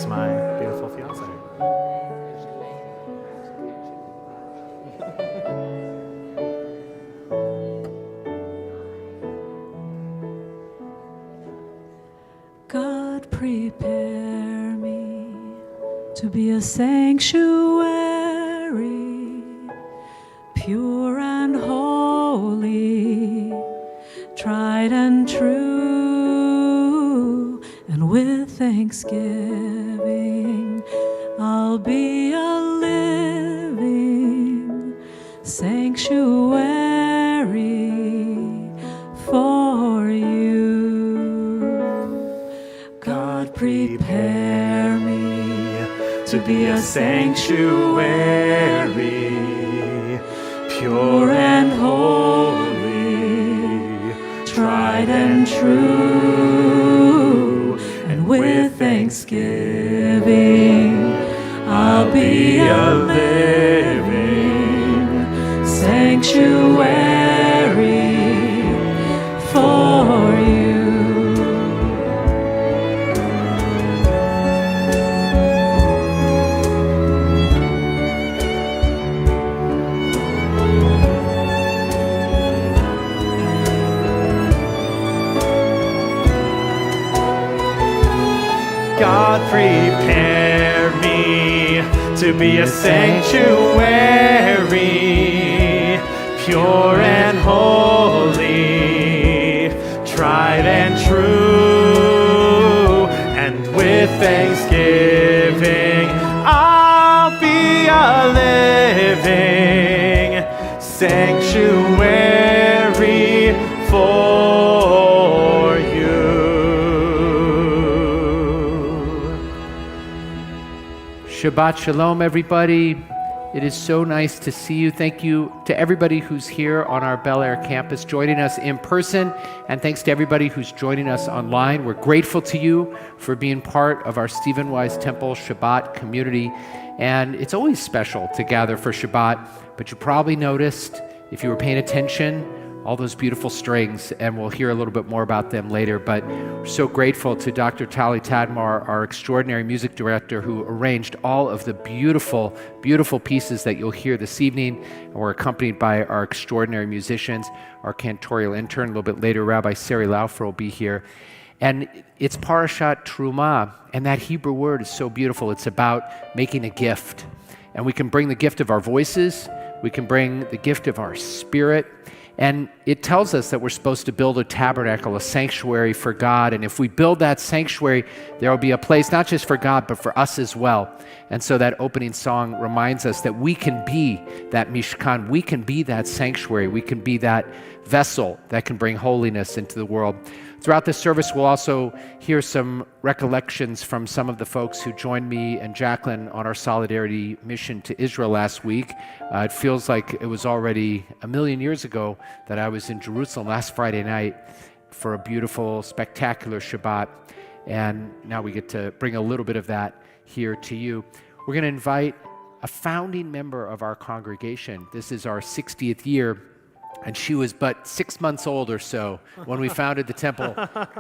is my beautiful fiance. God, prepare me to be a sanctuary, pure and holy, tried and true, and with thanksgiving I'll be a living sanctuary for you. God, prepare me To be a sanctuary, pure and holy, tried and true, and with thanksgiving I'll be a living sanctuary for you. God, prepare me to be a sanctuary, pure and holy, tried and true, and with thanksgiving I'll be a living sanctuary for you. Shabbat Shalom, everybody. It is so nice to see you. Thank you to everybody who's here on our Bel Air campus, joining us in person, and thanks to everybody who's joining us online. We're grateful to you for being part of our Stephen Wise Temple Shabbat community, and it's always special to gather for Shabbat, but you probably noticed, if you were paying attention, all those beautiful strings, and we'll hear a little bit more about them later. But we're so grateful to Dr. Tali Tadmar, our extraordinary music director, who arranged all of the beautiful, beautiful pieces that you'll hear this evening. And we're accompanied by our extraordinary musicians. Our cantorial intern, a little bit later, Rabbi Sari Laufer, will be here. And it's Parashat Truma, and that Hebrew word is so beautiful. It's about making a gift. And we can bring the gift of our voices, we can bring the gift of our spirit, and it tells us that we're supposed to build a tabernacle, a sanctuary for God. And if we build that sanctuary, there will be a place not just for God, but for us as well. And so that opening song reminds us that we can be that Mishkan. We can be that sanctuary. We can be that vessel that can bring holiness into the world. Throughout this service, we'll also hear some recollections from some of the folks who joined me and Jacqueline on our solidarity mission to Israel last week. It feels like it was already a million years ago that I was in Jerusalem last Friday night for a beautiful, spectacular Shabbat. And now we get to bring a little bit of that here to you. We're going to invite a founding member of our congregation. This is our 60th year. And she was but 6 months old or so when we founded the temple.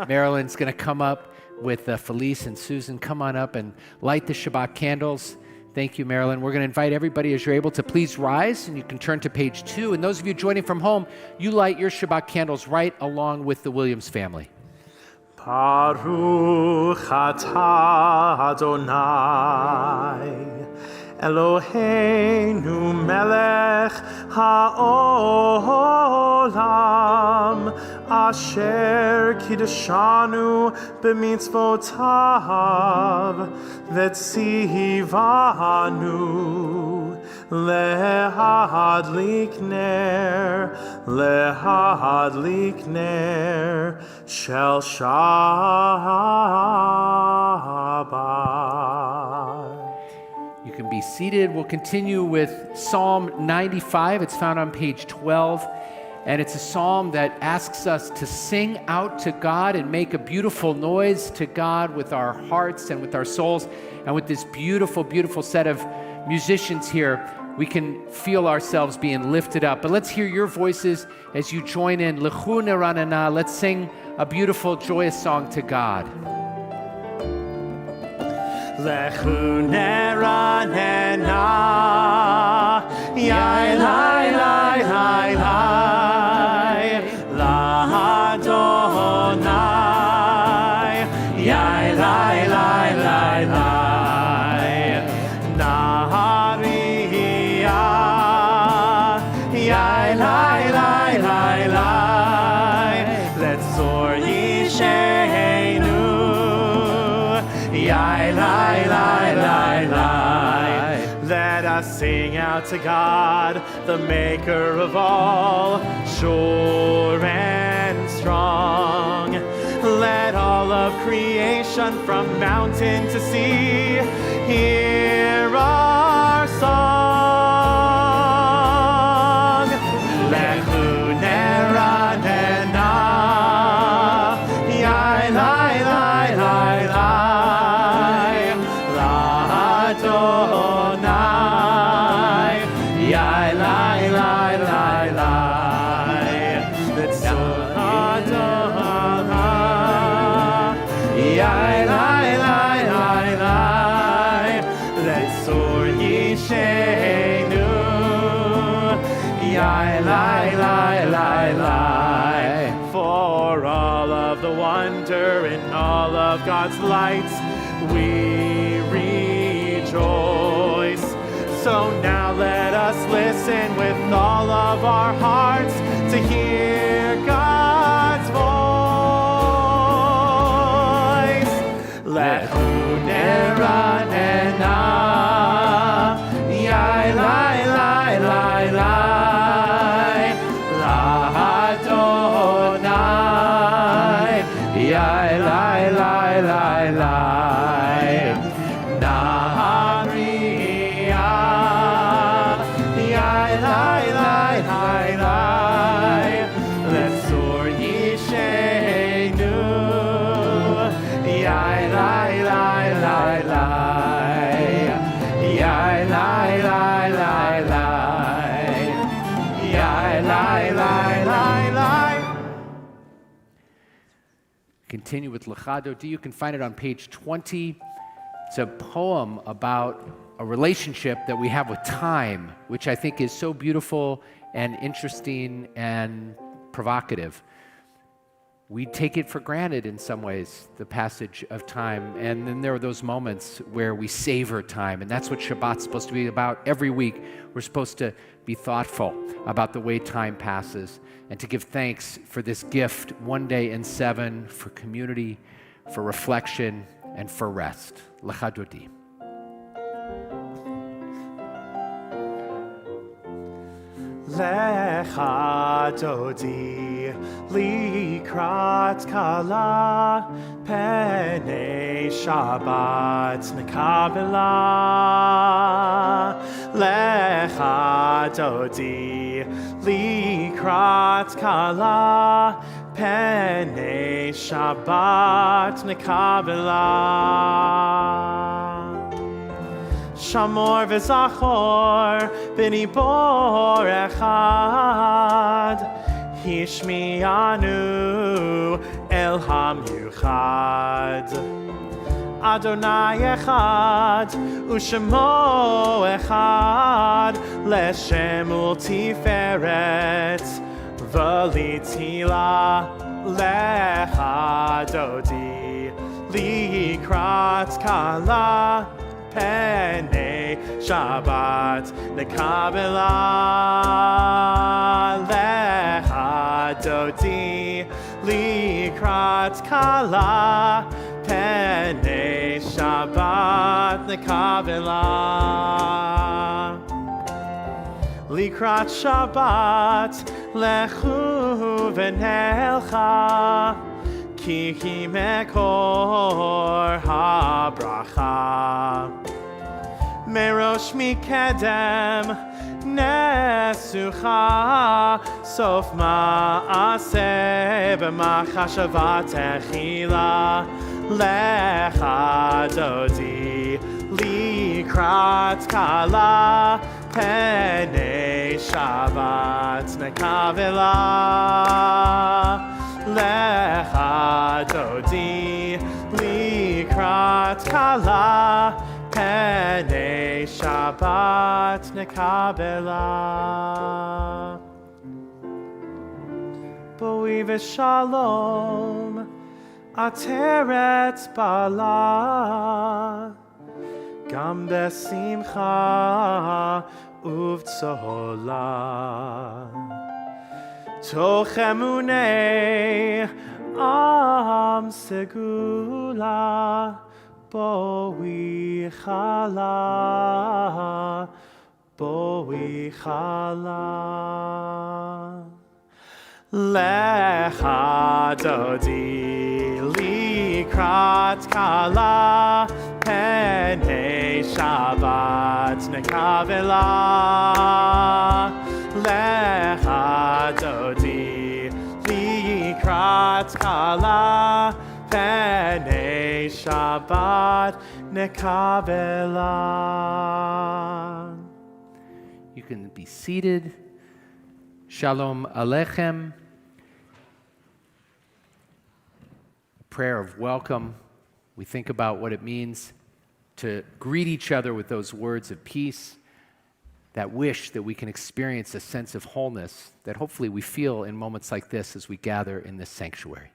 Marilyn's going to come up with Felice and Susan. Come on up and light the Shabbat candles. Thank you, Marilyn. We're going to invite everybody, as you're able, to please rise, and you can turn to page 2. And those of you joining from home, you light your Shabbat candles right along with the Williams family. Baruch atah Adonai Eloheinu melech haolam asher kiddushanu b'mitzvotav v'tzivanu lehadlik ner shel Shabbat. You can be seated. We'll continue with Psalm 95. It's found on page 12. And it's a psalm that asks us to sing out to God and make a beautiful noise to God with our hearts and with our souls. And with this beautiful, beautiful set of musicians here, we can feel ourselves being lifted up. But let's hear your voices as you join in. Lechu neranana. Let's sing a beautiful, joyous song to God. Lechu neranena, Yai lai lai lai lai, L'Adonai, Yai lai lai lai lai, Nahariya, Yai lai lai lai lai, Letzor Yisheinu, Yai lai lai lai lai. Let us sing out to God, the maker of all, sure and strong. Let all of creation from mountain to sea hear our song. Lechu neranena, Yai lai lai lai lai, L'Adonai, Yai lai lai lai lai, L'Adonai, Yai lai lai lai lai, Letzor Yisheinu, Yai lai lai lai lai. For all of the wonder in all of God's lights, we rejoice. So now let us listen with all of our hearts to hear God's voice. Lechu neranena, Yai lai lai lai lai, L'Adonai, Yai lai lai lai lai, Nahariya, Yai lai lai lai lai, Letzor Yisheinu, Yai lai lai lai lai, Yai lai lai lai lai, Yai lai lai lai lai. Continue with Lechado D. You can find it on page 20. It's a poem about a relationship that we have with time, which I think is so beautiful and interesting and provocative. We take it for granted in some ways, the passage of time, and then there are those moments where we savor time, and that's what Shabbat's supposed to be about. Every week, we're supposed to be thoughtful about the way time passes and to give thanks for this gift, one day in 7, for community, for reflection, and for rest. Lechado D. Lecha dodi likrat kala penei Shabbat nekabela. Lecha dodi likrat kala penei Shabbat nekabela. Shamor v'zachor b'ni bor echad Hishmianu el hamyuchad Adonai echad u'shemo echad Leshem ultiferet v'litila Lecha dodi likrat kala Penei Shabbat nekabela. Lecha dodi likrat kala Penei Shabbat nekabela. Likrat Shabbat lechu v'nelcha Ki mekor habracha Merosh mikedem nesucha Sof ma'aseh b'machashavat echila Lecha dodi likrat kala Penei Shabbat nekavela Lecha dodi likrat kala, penei Shabbat nekabela. Boi v'shalom, ateret bala, gam besimcha uvtzola. Toch emunei am segula, boi chala, boi chala. Lecha dodi likrat kala, penei Shabbat nekavela. Lecha dodi likrat kala, penei Shabbat nekavela. You can be seated. Shalom Aleichem. Prayer of welcome. We think about what it means to greet each other with those words of peace, that wish that we can experience a sense of wholeness that hopefully we feel in moments like this as we gather in this sanctuary.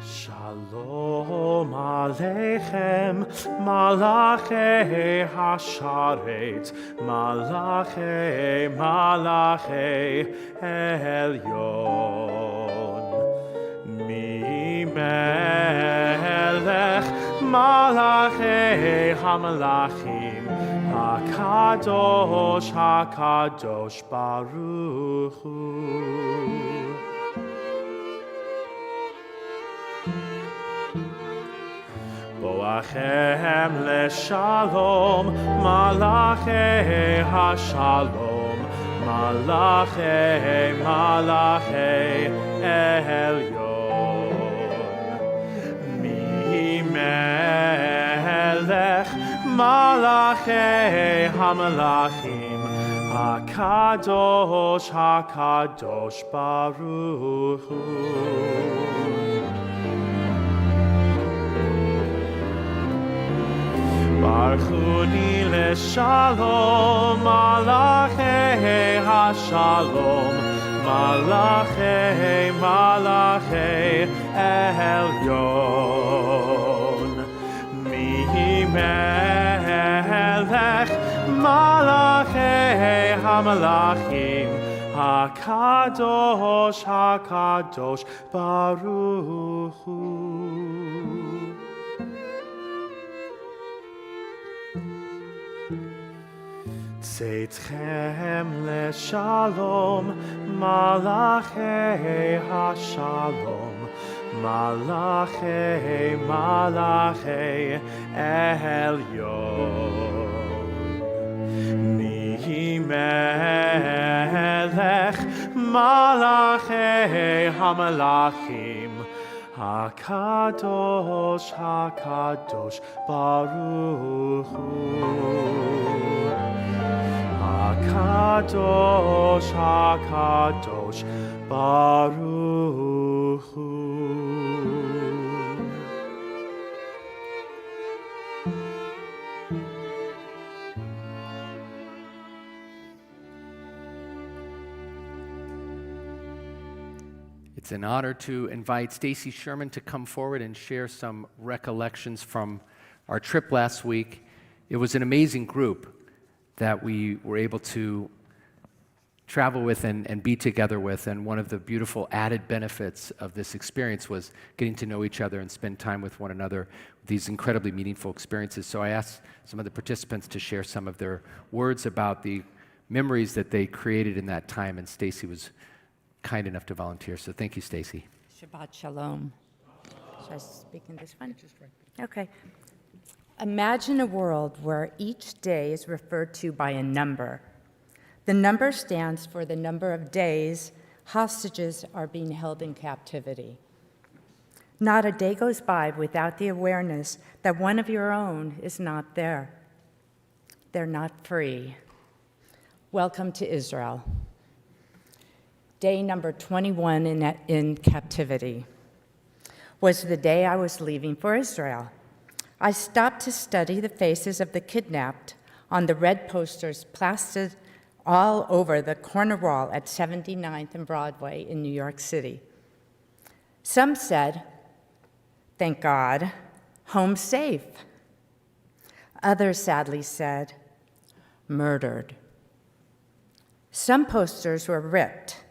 Shalom Aleichem, Malachei Hasharet, Malachei Elyon. Mi melech Malachei Hamalachim, HaKadosh Baruch Hu. Boachem leshalom, malachei hashalom, malachei elyon. Mi melech malachei hamalachim, HaKadosh Baruch Hu. Barchuni leshalom, malachei hashalom, malachei elyon. Mi melech malachei hamalachim, HaKadosh Baruch Hu. Tzedchem leshalom, malachei hashalom, malachei elyon. Ni melech malachei hamalachim, HaKadosh Baruch Hu. HaKadosh Baruch Hu. It's an honor to invite Stacy Sherman to come forward and share some recollections from our trip last week. It was an amazing group that we were able to travel with and be together with, and one of the beautiful added benefits of this experience was getting to know each other and spend time with one another, these incredibly meaningful experiences. So I asked some of the participants to share some of their words about the memories that they created in that time, and Stacy was kind enough to volunteer. So thank you, Stacy. Shabbat Shalom. Should I speak in this one? Okay. Imagine a world where each day is referred to by a number. The number stands for the number of days hostages are being held in captivity. Not a day goes by without the awareness that one of your own is not there. They're not free. Welcome to Israel. Day number 21 in captivity was the day I was leaving for Israel. I stopped to study the faces of the kidnapped on the red posters plastered all over the corner wall at 79th and Broadway in New York City. Some said, "Thank God, home safe." Others sadly said, "Murdered." Some posters were ripped,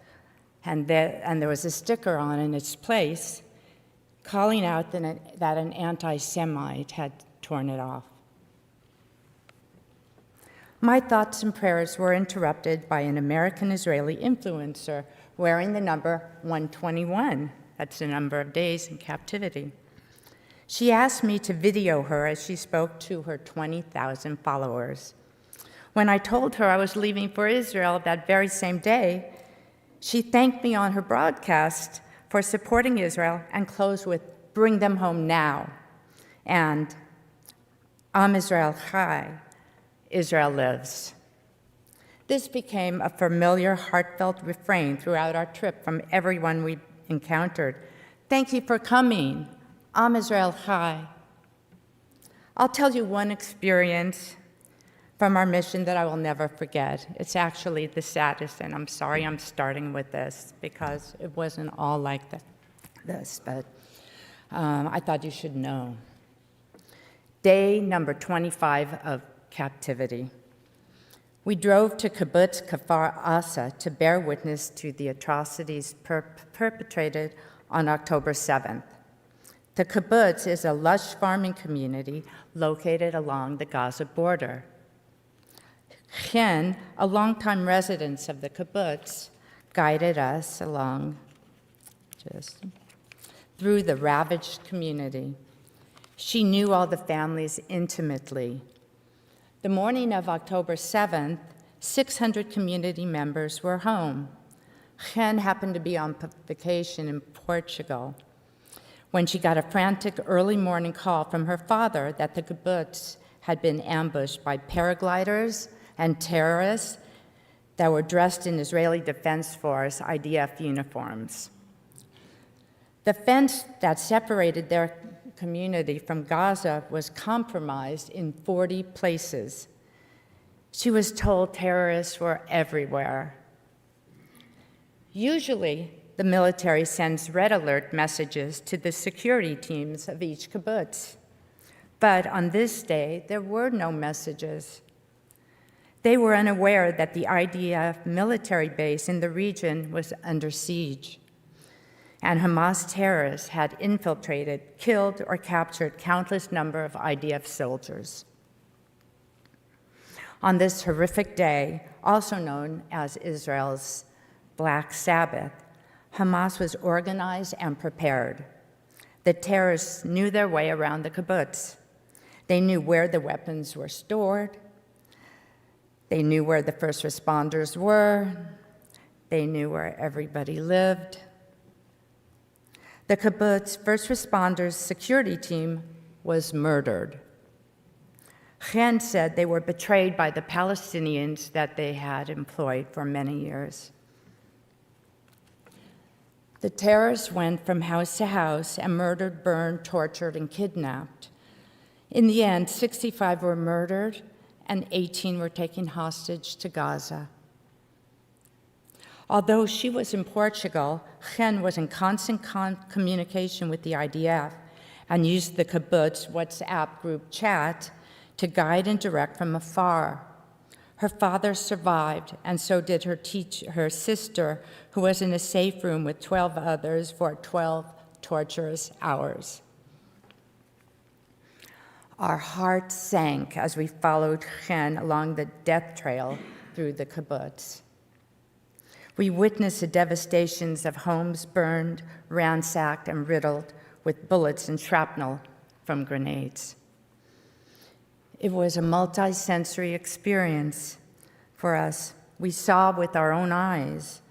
and there was a sticker on in its place calling out that an anti-Semite had torn it off. My thoughts and prayers were interrupted by an American-Israeli influencer wearing the number 121. That's the number of days in captivity. She asked me to video her as she spoke to her 20,000 followers. When I told her I was leaving for Israel that very same day, she thanked me on her broadcast for supporting Israel and closed with, "Bring them home now," and "Am Israel Chai," Israel lives. This became a familiar, heartfelt refrain throughout our trip from everyone we encountered. "Thank you for coming. Am Israel Chai." I'll tell you one experience from our mission that I will never forget. It's actually the saddest, and I'm sorry I'm starting with this because it wasn't all like this, but I thought you should know. Day number 25 of captivity. We drove to Kibbutz Kfar Asa to bear witness to the atrocities perpetrated on October 7th. The kibbutz is a lush farming community located along the Gaza border. Chen, a longtime resident of the kibbutz, guided us along through the ravaged community. She knew all the families intimately. The morning of October 7th, 600 community members were home. Chen happened to be on vacation in Portugal when she got a frantic early morning call from her father that the kibbutz had been ambushed by paragliders and terrorists that were dressed in Israeli Defense Force IDF uniforms. The fence that separated their community from Gaza was compromised in 40 places. She was told terrorists were everywhere. Usually, the military sends red alert messages to the security teams of each kibbutz. But on this day, there were no messages. They were unaware that the IDF military base in the region was under siege, and Hamas terrorists had infiltrated, killed, or captured countless number of IDF soldiers. On this horrific day, also known as Israel's Black Sabbath, Hamas was organized and prepared. The terrorists knew their way around the kibbutz. They knew where the weapons were stored. They knew where the first responders were. They knew where everybody lived. The kibbutz first responders security team was murdered. Chen said they were betrayed by the Palestinians that they had employed for many years. The terrorists went from house to house and murdered, burned, tortured, and kidnapped. In the end, 65 were murdered and 18 were taken hostage to Gaza. Although she was in Portugal, Chen was in constant communication with the IDF and used the kibbutz WhatsApp group chat to guide and direct from afar. Her father survived, and so did her sister, who was in a safe room with 12 others for 12 torturous hours. Our hearts sank as we followed Chen along the death trail through the kibbutz. We witnessed the devastations of homes burned, ransacked, and riddled with bullets and shrapnel from grenades. It was a multi-sensory experience for us. We saw with our own eyes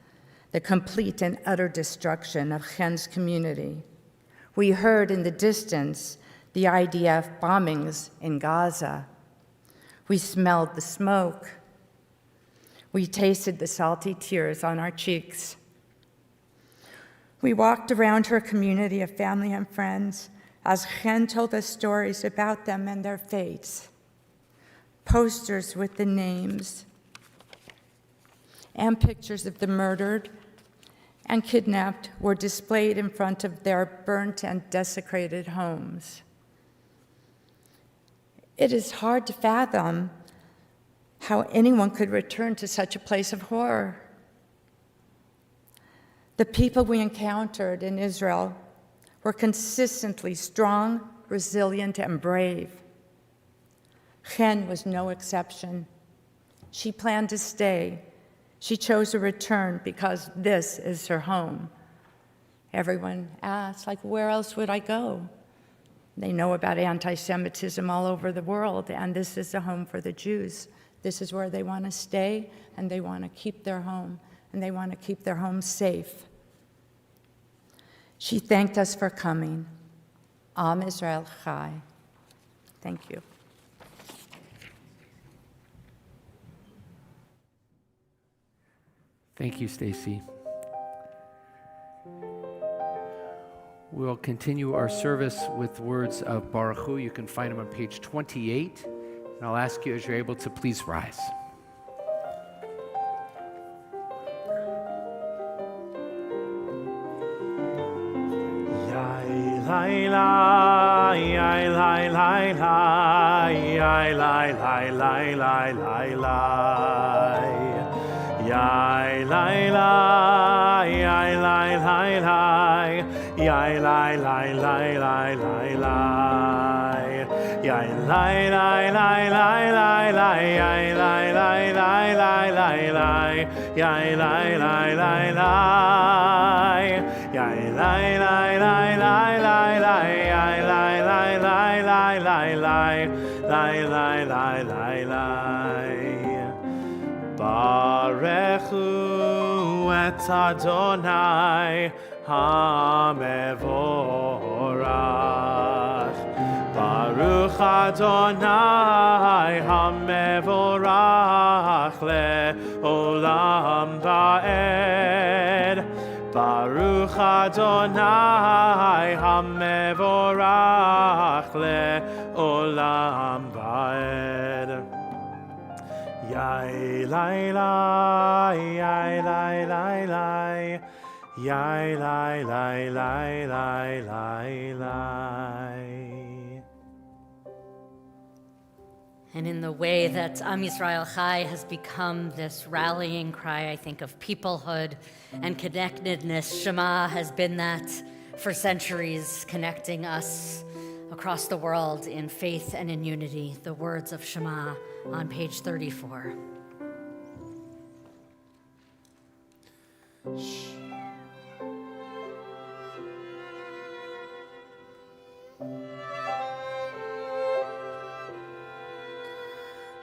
the complete and utter destruction of Chen's community. We heard in the distance the IDF bombings in Gaza. We smelled the smoke. We tasted the salty tears on our cheeks. We walked around her community of family and friends as Chen told us stories about them and their fates. Posters with the names and pictures of the murdered and kidnapped were displayed in front of their burnt and desecrated homes. It is hard to fathom how anyone could return to such a place of horror. The people we encountered in Israel were consistently strong, resilient, and brave. Chen was no exception. She planned to stay. She chose to return because this is her home. Everyone asks, where else would I go? They know about anti-Semitism all over the world, and this is a home for the Jews. This is where they want to stay, and they want to keep their home, and they want to keep their home safe. She thanked us for coming. Am Israel Chai. Thank you. Thank you, Stacy. We'll continue our service with words of Baruch Hu. You can find them on page 28. And I'll ask you, as you're able to, please rise. Barechu et Adonai HaMevorach. Baruch Adonai HaMevorach le'olam ba'ed. Baruch Adonai HaMevorach le'olam ba'ed. Yai lai lai, yai lai lai lai, yai lai lai lai lai lai lai. And in the way that Am Yisrael Chai has become this rallying cry, I think, of peoplehood and connectedness, Shema has been that for centuries, connecting us across the world in faith and in unity. The words of Shema on page 34.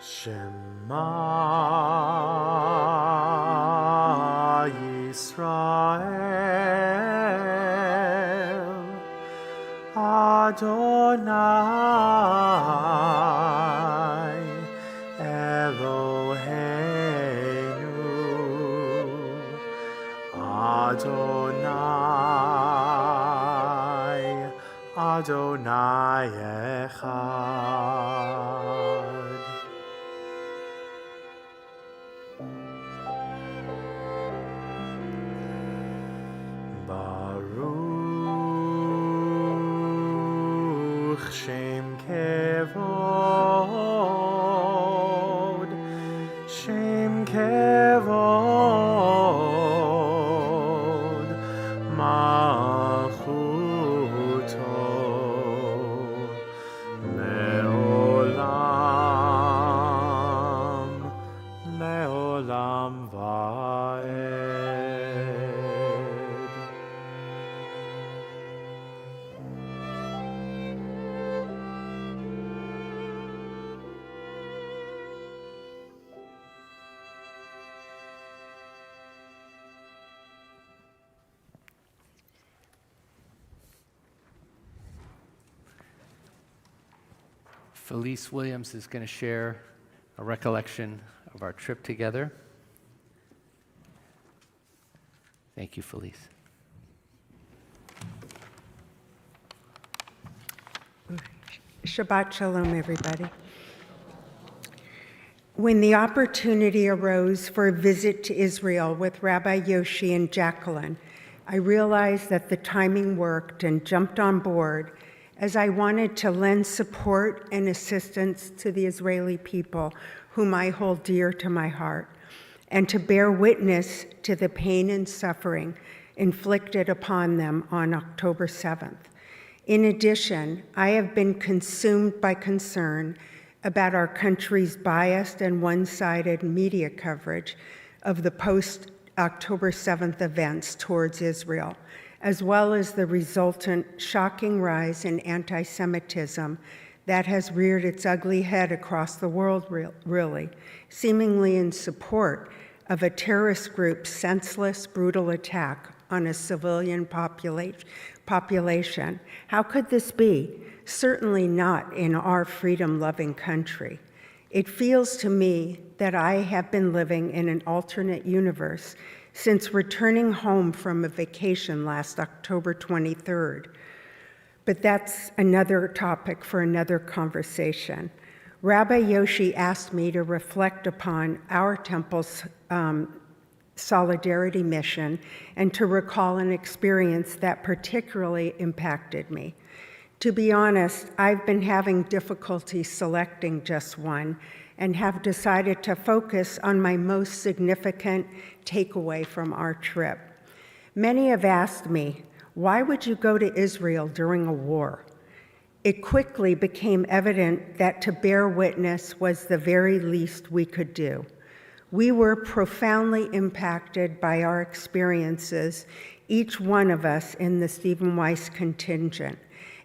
Shema Yisrael Adonai Eloheinu Adonai Adonai Echad. Baruch Shem Kevod, Shem Kevod, Malchuto, Me'olam Felice Williams is going to share a recollection of our trip together. Thank you, Felice. Shabbat Shalom, everybody. When the opportunity arose for a visit to Israel with Rabbi Yoshi and Jacqueline, I realized that the timing worked and jumped on board as I wanted to lend support and assistance to the Israeli people whom I hold dear to my heart, and to bear witness to the pain and suffering inflicted upon them on October 7th. In addition, I have been consumed by concern about our country's biased and one-sided media coverage of the post-October 7th events towards Israel, as well as the resultant shocking rise in anti-Semitism that has reared its ugly head across the world, really, seemingly in support of a terrorist group's senseless, brutal attack on a civilian population. How could this be? Certainly not in our freedom-loving country. It feels to me that I have been living in an alternate universe since returning home from a vacation last October 23rd. But that's another topic for another conversation. Rabbi Yoshi asked me to reflect upon our temple's solidarity mission and to recall an experience that particularly impacted me. To be honest, I've been having difficulty selecting just one and have decided to focus on my most significant takeaway from our trip. Many have asked me, why would you go to Israel during a war? It quickly became evident that to bear witness was the very least we could do. We were profoundly impacted by our experiences, each one of us in the Stephen Weiss contingent.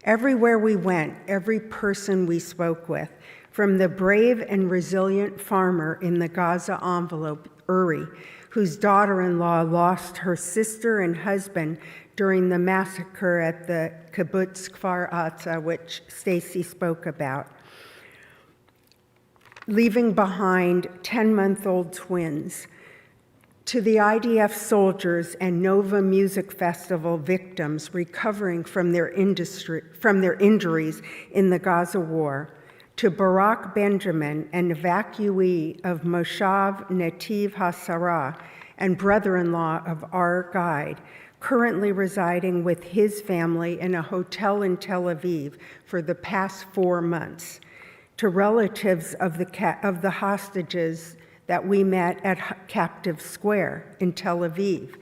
Everywhere we went, every person we spoke with, from the brave and resilient farmer in the Gaza envelope, Uri, whose daughter-in-law lost her sister and husband during the massacre at the kibbutz Kfar Aza, which Stacy spoke about, leaving behind 10-month-old twins, to the IDF soldiers and Nova Music Festival victims recovering from their injuries in the Gaza war, to Barak Benjamin, an evacuee of Moshav Netiv HaSarah and brother-in-law of our guide, currently residing with his family in a hotel in Tel Aviv for the past 4 months, to relatives of the hostages that we met at Captive Square in Tel Aviv.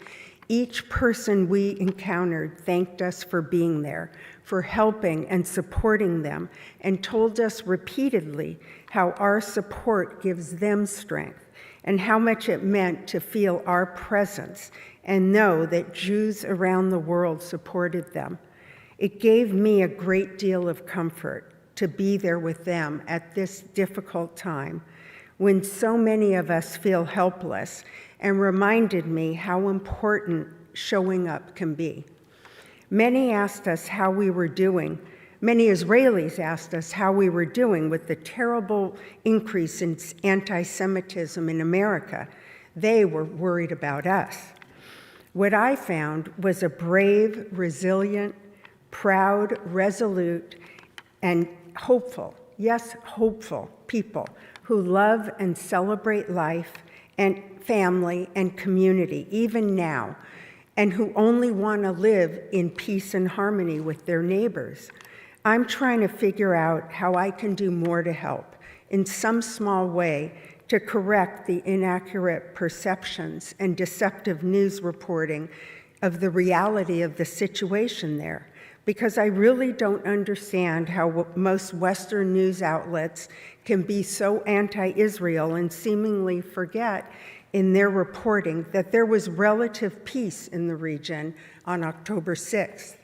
Each person we encountered thanked us for being there, for helping and supporting them, and told us repeatedly how our support gives them strength and how much it meant to feel our presence and know that Jews around the world supported them. It gave me a great deal of comfort to be there with them at this difficult time when so many of us feel helpless, and reminded me how important showing up can be. Many asked us how we were doing. Many Israelis asked us how we were doing with the terrible increase in anti-Semitism in America. They were worried about us. What I found was a brave, resilient, proud, resolute, and hopeful, yes, hopeful people who love and celebrate life and family and community, even now, and who only want to live in peace and harmony with their neighbors. I'm trying to figure out how I can do more to help, in some small way, to correct the inaccurate perceptions and deceptive news reporting of the reality of the situation there, because I really don't understand how most Western news outlets can be so anti-Israel and seemingly forget in their reporting that there was relative peace in the region on October 6th.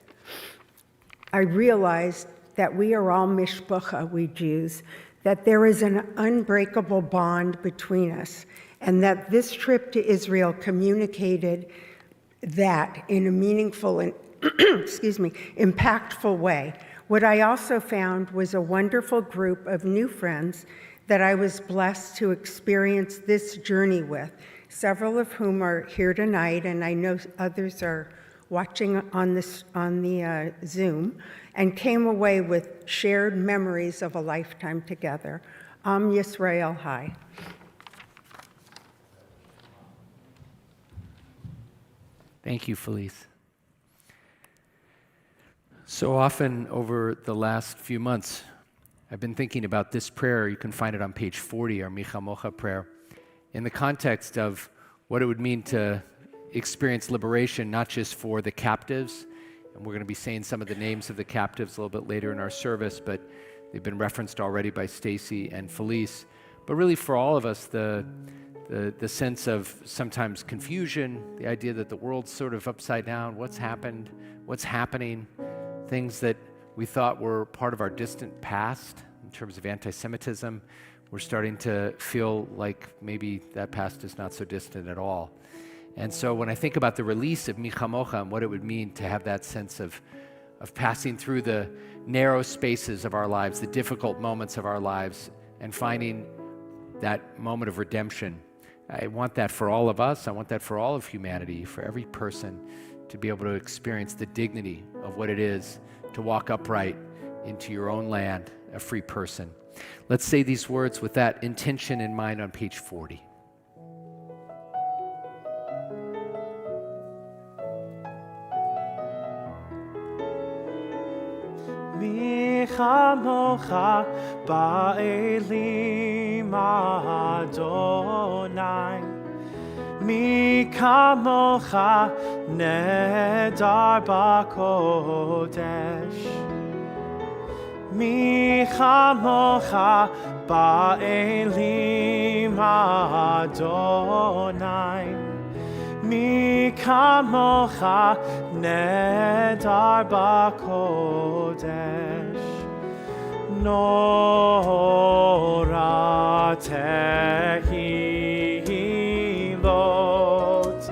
I realized that we are all mishpacha, we Jews, that there is an unbreakable bond between us, and that this trip to Israel communicated that in a meaningful and impactful way. What I also found was a wonderful group of new friends that I was blessed to experience this journey with, several of whom are here tonight, and I know others are watching on the Zoom, and came away with shared memories of a lifetime together. Am Yisrael Chai. Thank you, Felice. So often over the last few months, I've been thinking about this prayer. You can find it on page 40, our Mi Chamocha prayer, in the context of what it would mean to experience liberation, not just for the captives, and we're going to be saying some of the names of the captives a little bit later in our service, but they've been referenced already by Stacy and Felice, but really for all of us, the sense of sometimes confusion, the idea that the world's sort of upside down, what's happened, what's happening, things that we thought were part of our distant past in terms of anti-Semitism, we're starting to feel like maybe that past is not so distant at all. And so when I think about the release of Mi Chamocha and what it would mean to have that sense of passing through the narrow spaces of our lives, the difficult moments of our lives, and finding that moment of redemption, I want that for all of us. I want that for all of humanity, for every person to be able to experience the dignity of what it is to walk upright into your own land, a free person. Let's say these words with that intention in mind on page 40. Mi chamocha ba'elim Adonai, mi kamocha nedar ba'kodesh, mi chamocha ba'elim Adonai, mi kamocha nedar ba'kodesh, nora tehilot,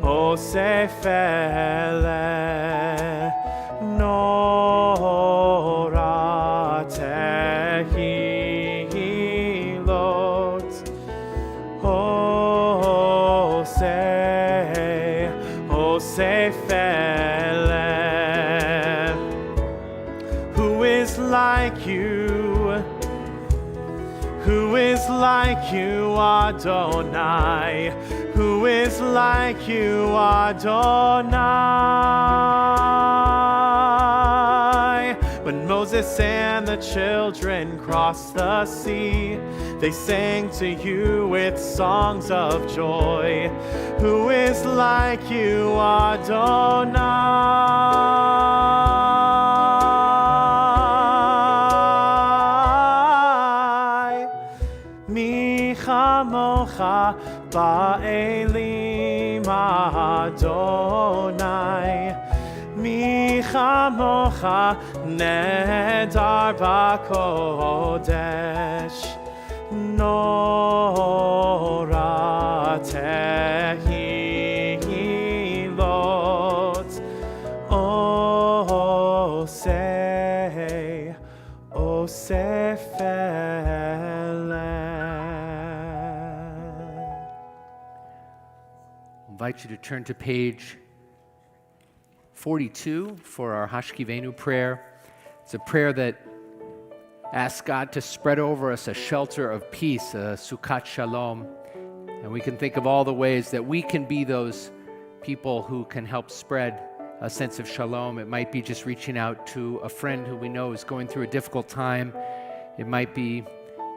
ose fele, nora tehilot, ose fele. Who is like you? Who is like you, Adonai? Who is like you, Adonai? When Moses and the children crossed the sea, they sang to you with songs of joy. Who is like you, Adonai? Mi chamocha ba'elim Adonai, mi chamocha nedar ba'kodesh, nora tehilot, ose fele. I invite you to turn to page 42 for our Hashkivenu prayer. It's a prayer that asks God to spread over us a shelter of peace, a Sukkot Shalom. And we can think of all the ways that we can be those people who can help spread a sense of shalom. It might be just reaching out to a friend who we know is going through a difficult time. It might be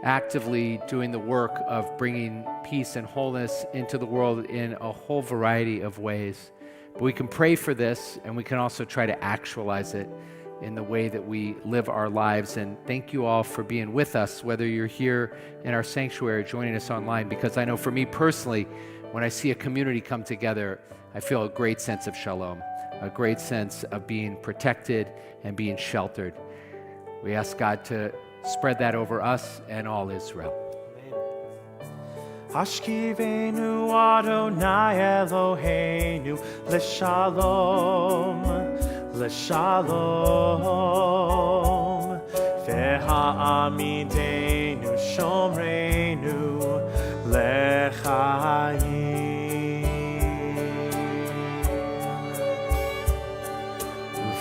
actively doing the work of bringing peace and wholeness into the world in a whole variety of ways. But we can pray for this, and we can also try to actualize it in the way that we live our lives. And thank you all for being with us, whether you're here in our sanctuary, joining us online, because I know for me personally, when I see a community come together, I feel a great sense of shalom, a great sense of being protected and being sheltered. We ask God to spread that over us and all Israel. Hashkivenu Adonai Eloheinu L'shalom, L'shalom. Ve'ha'amidenu Shomreinu L'chaim.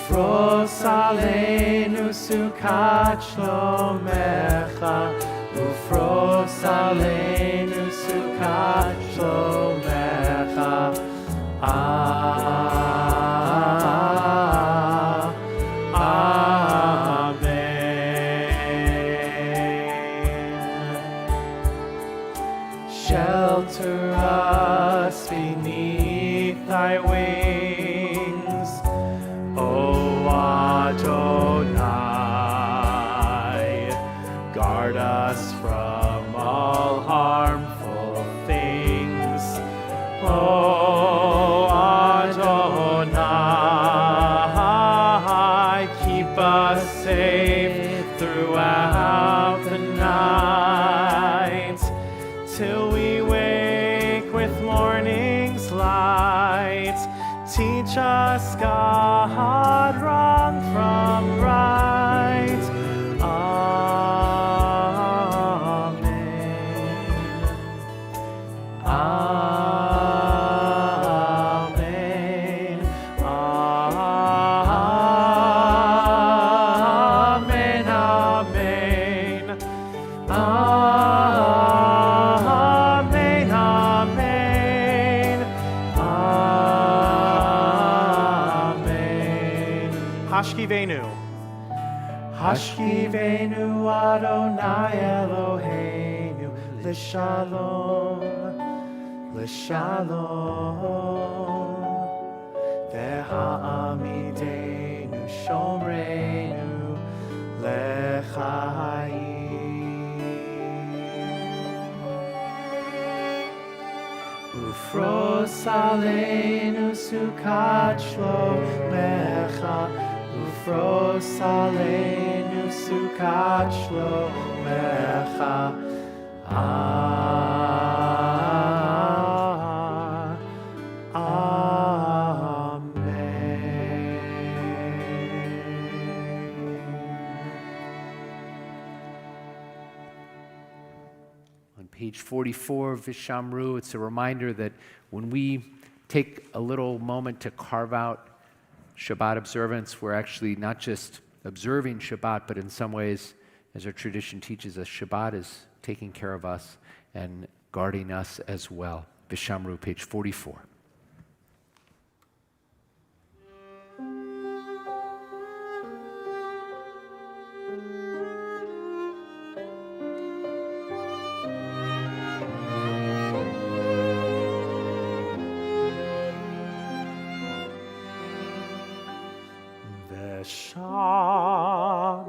Ufros aleinu sukat shlomecha, Ufros aleinu sukat shlomecha. Amen. Shelter us beneath thy wings, O Adonai. Guard us from all harmful things, O Adonai. Keep us safe throughout the night, till we wake with morning's light. Teach us, God, wrong from right. Amen. Amen. Amen. Amen. Amen. Amen. Hashkivenu. Hashkivenu Adonai Eloheinu L'shalom, L'shalom. Ve'ha'amidenu Shomreinu L'chaim. Ufros aleinu sukat shlomecha, Ufros aleinu sukat shlomecha. On page 44 of Vishamru, it's a reminder that when we take a little moment to carve out Shabbat observance, we're actually not just observing Shabbat, but in some ways, as our tradition teaches us, Shabbat is taking care of us and guarding us as well. Vishamru, page 44. Shameru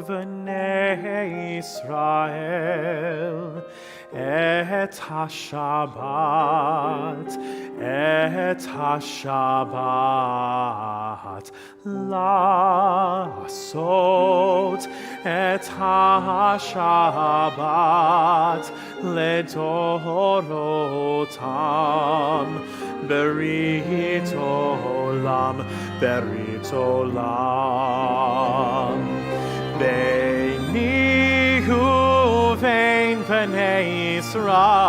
v'nei Israel et hashabat, et hashabat la'asot, et hashabat ledorotam, berit olam, berit olam. Beini uvein bnei Israel,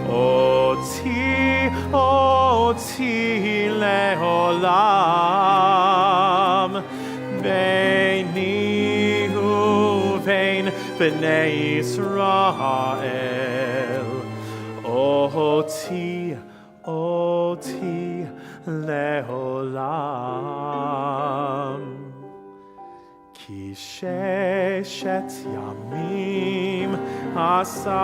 oti leolam. Beini uvein bnei Israel, oti leolam. Ki sheshet yamim asa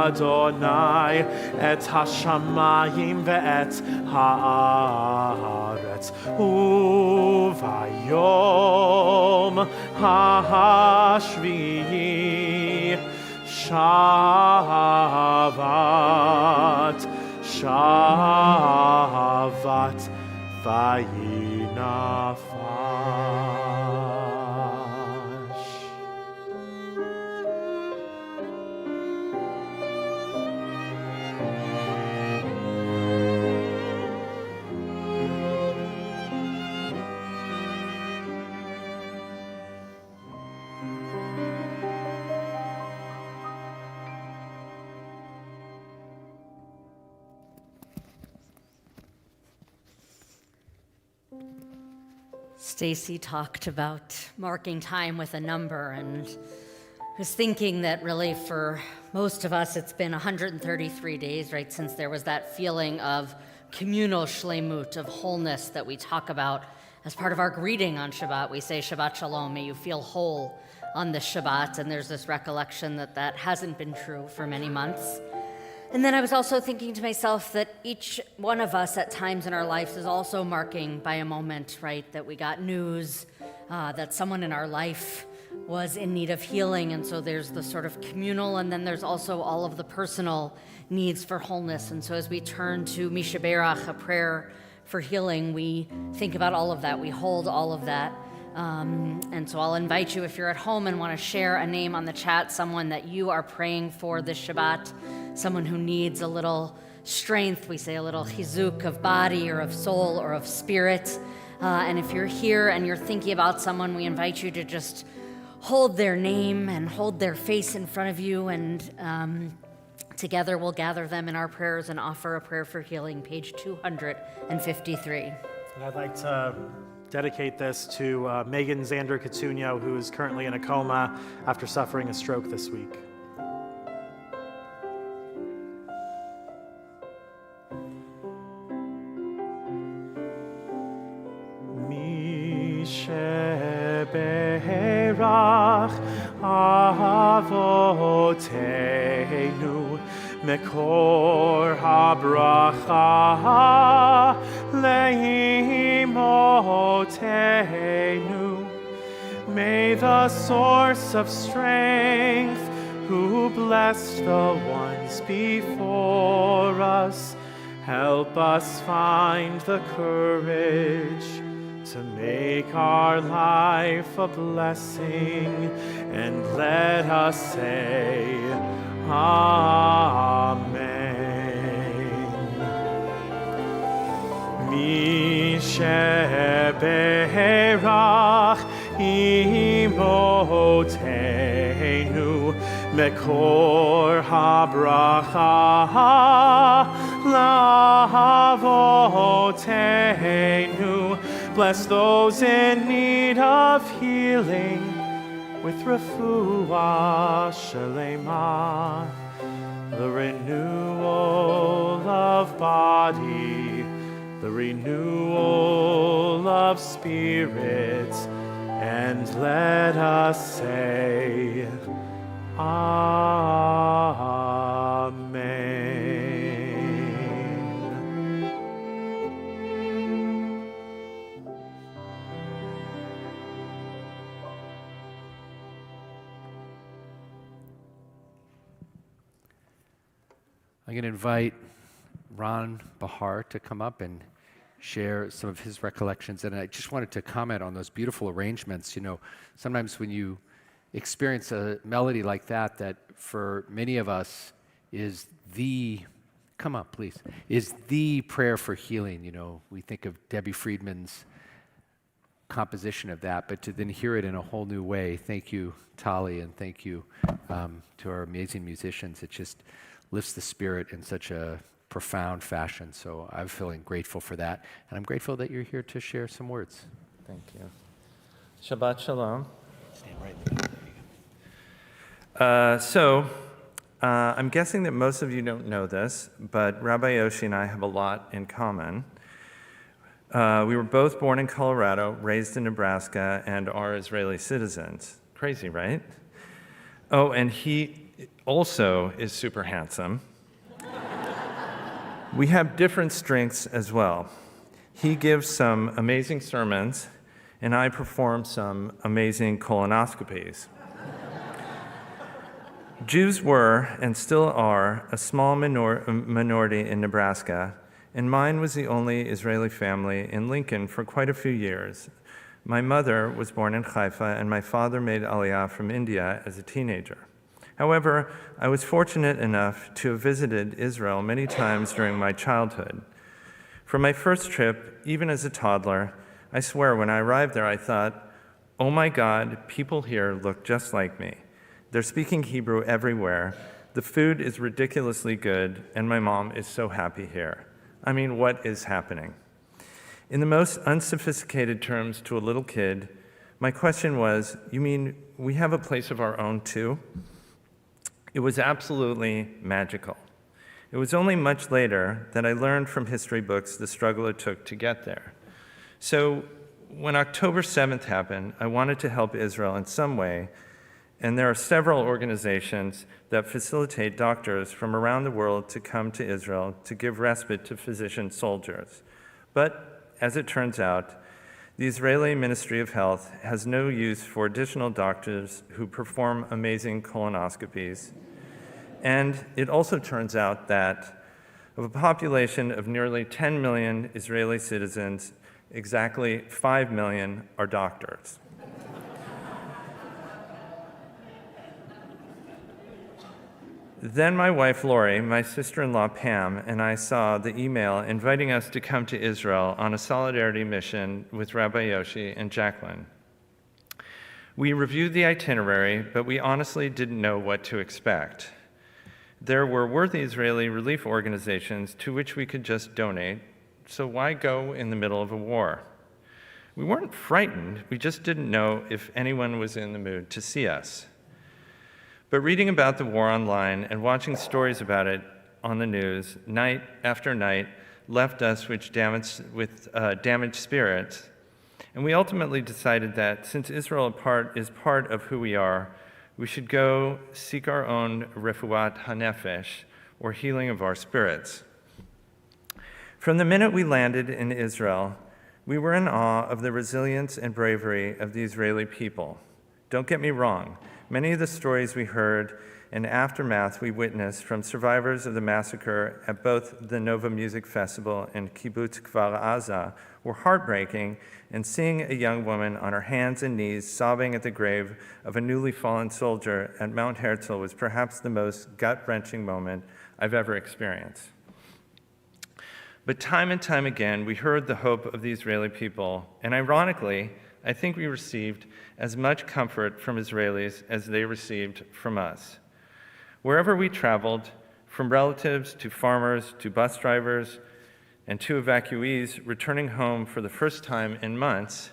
Adonai et hashamayim ve'et haaretz, uvayom hashvi'i shavat vayinafal. Stacy talked about marking time with a number, and I was thinking that really for most of us it's been 133 days, right, since there was that feeling of communal shlemut, of wholeness that we talk about as part of our greeting on Shabbat. We say Shabbat Shalom, may you feel whole on this Shabbat, and there's this recollection that that hasn't been true for many months. And then I was also thinking to myself that each one of us at times in our lives is also marking by a moment, right, that we got news that someone in our life was in need of healing. And so there's the sort of communal, and then there's also all of the personal needs for wholeness. And so as we turn to Misha Berach, a prayer for healing, we think about all of that. We hold all of that. And so I'll invite you, if you're at home and want to share a name on the chat, someone that you are praying for this Shabbat, someone who needs a little strength, we say a little chizuk of body or of soul or of spirit. And if you're here and you're thinking about someone, we invite you to just hold their name and hold their face in front of you, and together we'll gather them in our prayers and offer a prayer for healing, page 253. And I'd like to dedicate this to Megan Zander Catugno, who is currently in a coma after suffering a stroke this week. Berach Avoteinu Mekor HaBracha Leimotenu. May the source of strength, who blessed the ones before us, help us find the courage to make our life a blessing, and let us say, Amen. Misheberach imotenu mekor habracha lavotenu. Bless those in need of healing with refuah shalema, the renewal of body, the renewal of spirit, and let us say, Amen. I'm going to invite Ron Bahar to come up and share some of his recollections. And I just wanted to comment on those beautiful arrangements. You know, sometimes when you experience a melody like that, that for many of us is the, come up please, is the prayer for healing. You know, we think of Debbie Friedman's composition of that, but to then hear it in a whole new way. Thank you, Tali, and thank you to our amazing musicians. It just lifts the spirit in such a profound fashion. So I'm feeling grateful for that. And I'm grateful that you're here to share some words. Thank you. Shabbat Shalom. Stand right there. I'm guessing that most of you don't know this, but Rabbi Yoshi and I have a lot in common. We were both born in Colorado, raised in Nebraska, and are Israeli citizens. Crazy, right? Oh, and he also is super handsome. We have different strengths as well. He gives some amazing sermons, and I perform some amazing colonoscopies. Jews were, and still are, a small minority in Nebraska, and mine was the only Israeli family in Lincoln for quite a few years. My mother was born in Haifa, and my father made Aliyah from India as a teenager. However, I was fortunate enough to have visited Israel many times during my childhood. For my first trip, even as a toddler, I swear when I arrived there I thought, oh my God, people here look just like me. They're speaking Hebrew everywhere, the food is ridiculously good, and my mom is so happy here. I mean, what is happening? In the most unsophisticated terms to a little kid, my question was, you mean we have a place of our own too? It was absolutely magical. It was only much later that I learned from history books the struggle it took to get there. So when October 7th happened, I wanted to help Israel in some way, and there are several organizations that facilitate doctors from around the world to come to Israel to give respite to physician soldiers. But as it turns out, the Israeli Ministry of Health has no use for additional doctors who perform amazing colonoscopies. And it also turns out that of a population of nearly 10 million Israeli citizens, exactly 5 million are doctors. Then my wife Lori, my sister-in-law Pam, and I saw the email inviting us to come to Israel on a solidarity mission with Rabbi Yoshi and Jacqueline. We reviewed the itinerary, but we honestly didn't know what to expect. There were worthy Israeli relief organizations to which we could just donate, so why go in the middle of a war? We weren't frightened, we just didn't know if anyone was in the mood to see us. But reading about the war online and watching stories about it on the news night after night left us with damaged spirits. And we ultimately decided that since Israel is part of who we are, we should go seek our own refuat hanefesh, or healing of our spirits. From the minute we landed in Israel, we were in awe of the resilience and bravery of the Israeli people. Don't get me wrong. Many of the stories we heard and aftermath we witnessed from survivors of the massacre at both the Nova Music Festival and Kibbutz Kfar Aza were heartbreaking, and seeing a young woman on her hands and knees sobbing at the grave of a newly fallen soldier at Mount Herzl was perhaps the most gut-wrenching moment I've ever experienced. But time and time again, we heard the hope of the Israeli people, and ironically, I think we received as much comfort from Israelis as they received from us. Wherever we traveled, from relatives to farmers to bus drivers and to evacuees returning home for the first time in months,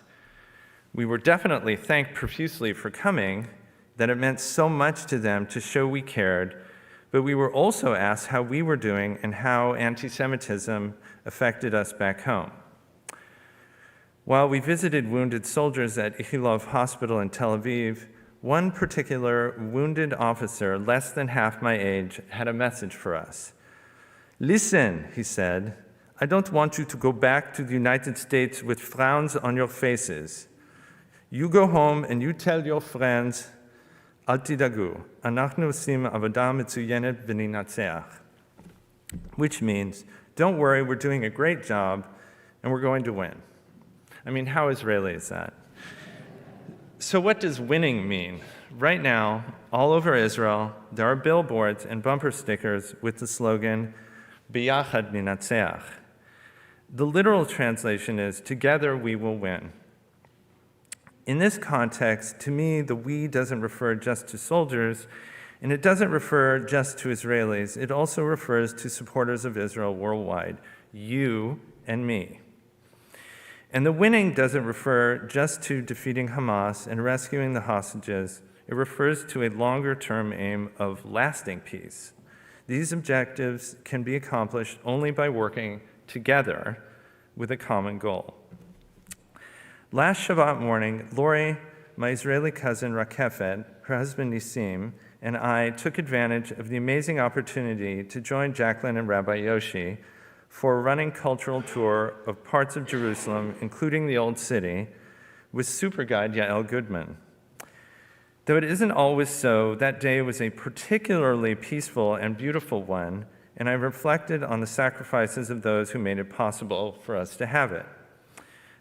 we were definitely thanked profusely for coming, that it meant so much to them to show we cared, but we were also asked how we were doing and how anti-Semitism affected us back home. While we visited wounded soldiers at Ichilov Hospital in Tel Aviv, one particular wounded officer, less than half my age, had a message for us. "Listen," he said, "I don't want you to go back to the United States with frowns on your faces. You go home and you tell your friends, Al tidagu, אנחנו עושים עבודה מצוינת וננצח," which means, don't worry, we're doing a great job and we're going to win. I mean, how Israeli is that? So what does winning mean? Right now, all over Israel, there are billboards and bumper stickers with the slogan, Biyachad ninatzeach. The literal translation is, together we will win. In this context, to me, the we doesn't refer just to soldiers, and it doesn't refer just to Israelis. It also refers to supporters of Israel worldwide, you and me. And the winning doesn't refer just to defeating Hamas and rescuing the hostages. It refers to a longer-term aim of lasting peace. These objectives can be accomplished only by working together with a common goal. Last Shabbat morning, Lori, my Israeli cousin Rakefet, her husband Nisim, and I took advantage of the amazing opportunity to join Jacqueline and Rabbi Yoshi for a running cultural tour of parts of Jerusalem, including the Old City, with super guide Yael Goodman. Though it isn't always so, that day was a particularly peaceful and beautiful one, and I reflected on the sacrifices of those who made it possible for us to have it.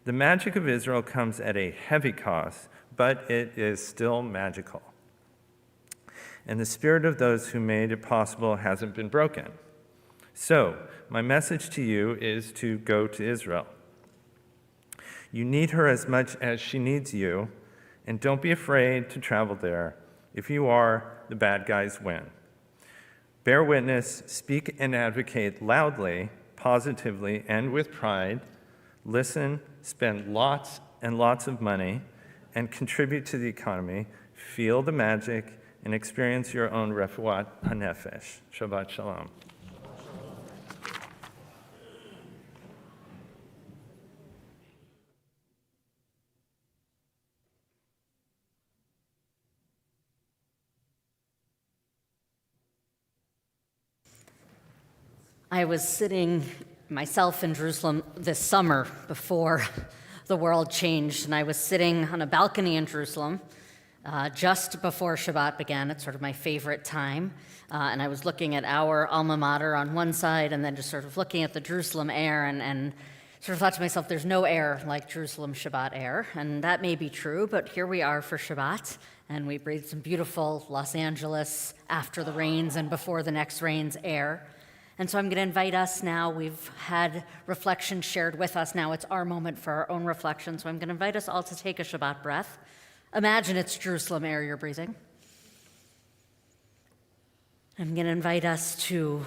The magic of Israel comes at a heavy cost, but it is still magical. And the spirit of those who made it possible hasn't been broken. So, my message to you is to go to Israel. You need her as much as she needs you, and don't be afraid to travel there. If you are, the bad guys win. Bear witness, speak and advocate loudly, positively, and with pride, Listen, spend lots and lots of money, and contribute to the economy. Feel the magic and experience your own refuat hanefesh. Shabbat shalom. I was sitting myself in Jerusalem this summer before the world changed, and I was sitting on a balcony in Jerusalem just before Shabbat began. It's sort of my favorite time. And I was looking at our alma mater on one side and then just sort of looking at the Jerusalem air and sort of thought to myself, there's no air like Jerusalem Shabbat air. And that may be true, but here we are for Shabbat, and we breathed some beautiful Los Angeles after the rains and before the next rains air. And so I'm going to invite us now. We've had reflection shared with us. Now it's our moment for our own reflection. So I'm going to invite us all to take a Shabbat breath. Imagine it's Jerusalem air you're breathing. I'm going to invite us to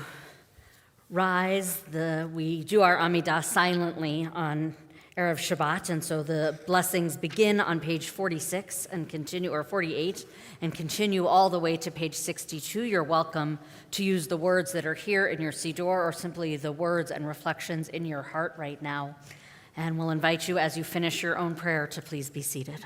rise. We do our Amidah silently on Erev Shabbat, and so the blessings begin on page 46 and continue, or 48, and continue all the way to page 62. You're welcome to use the words that are here in your Siddur, or simply the words and reflections in your heart right now. And we'll invite you, as you finish your own prayer, to please be seated.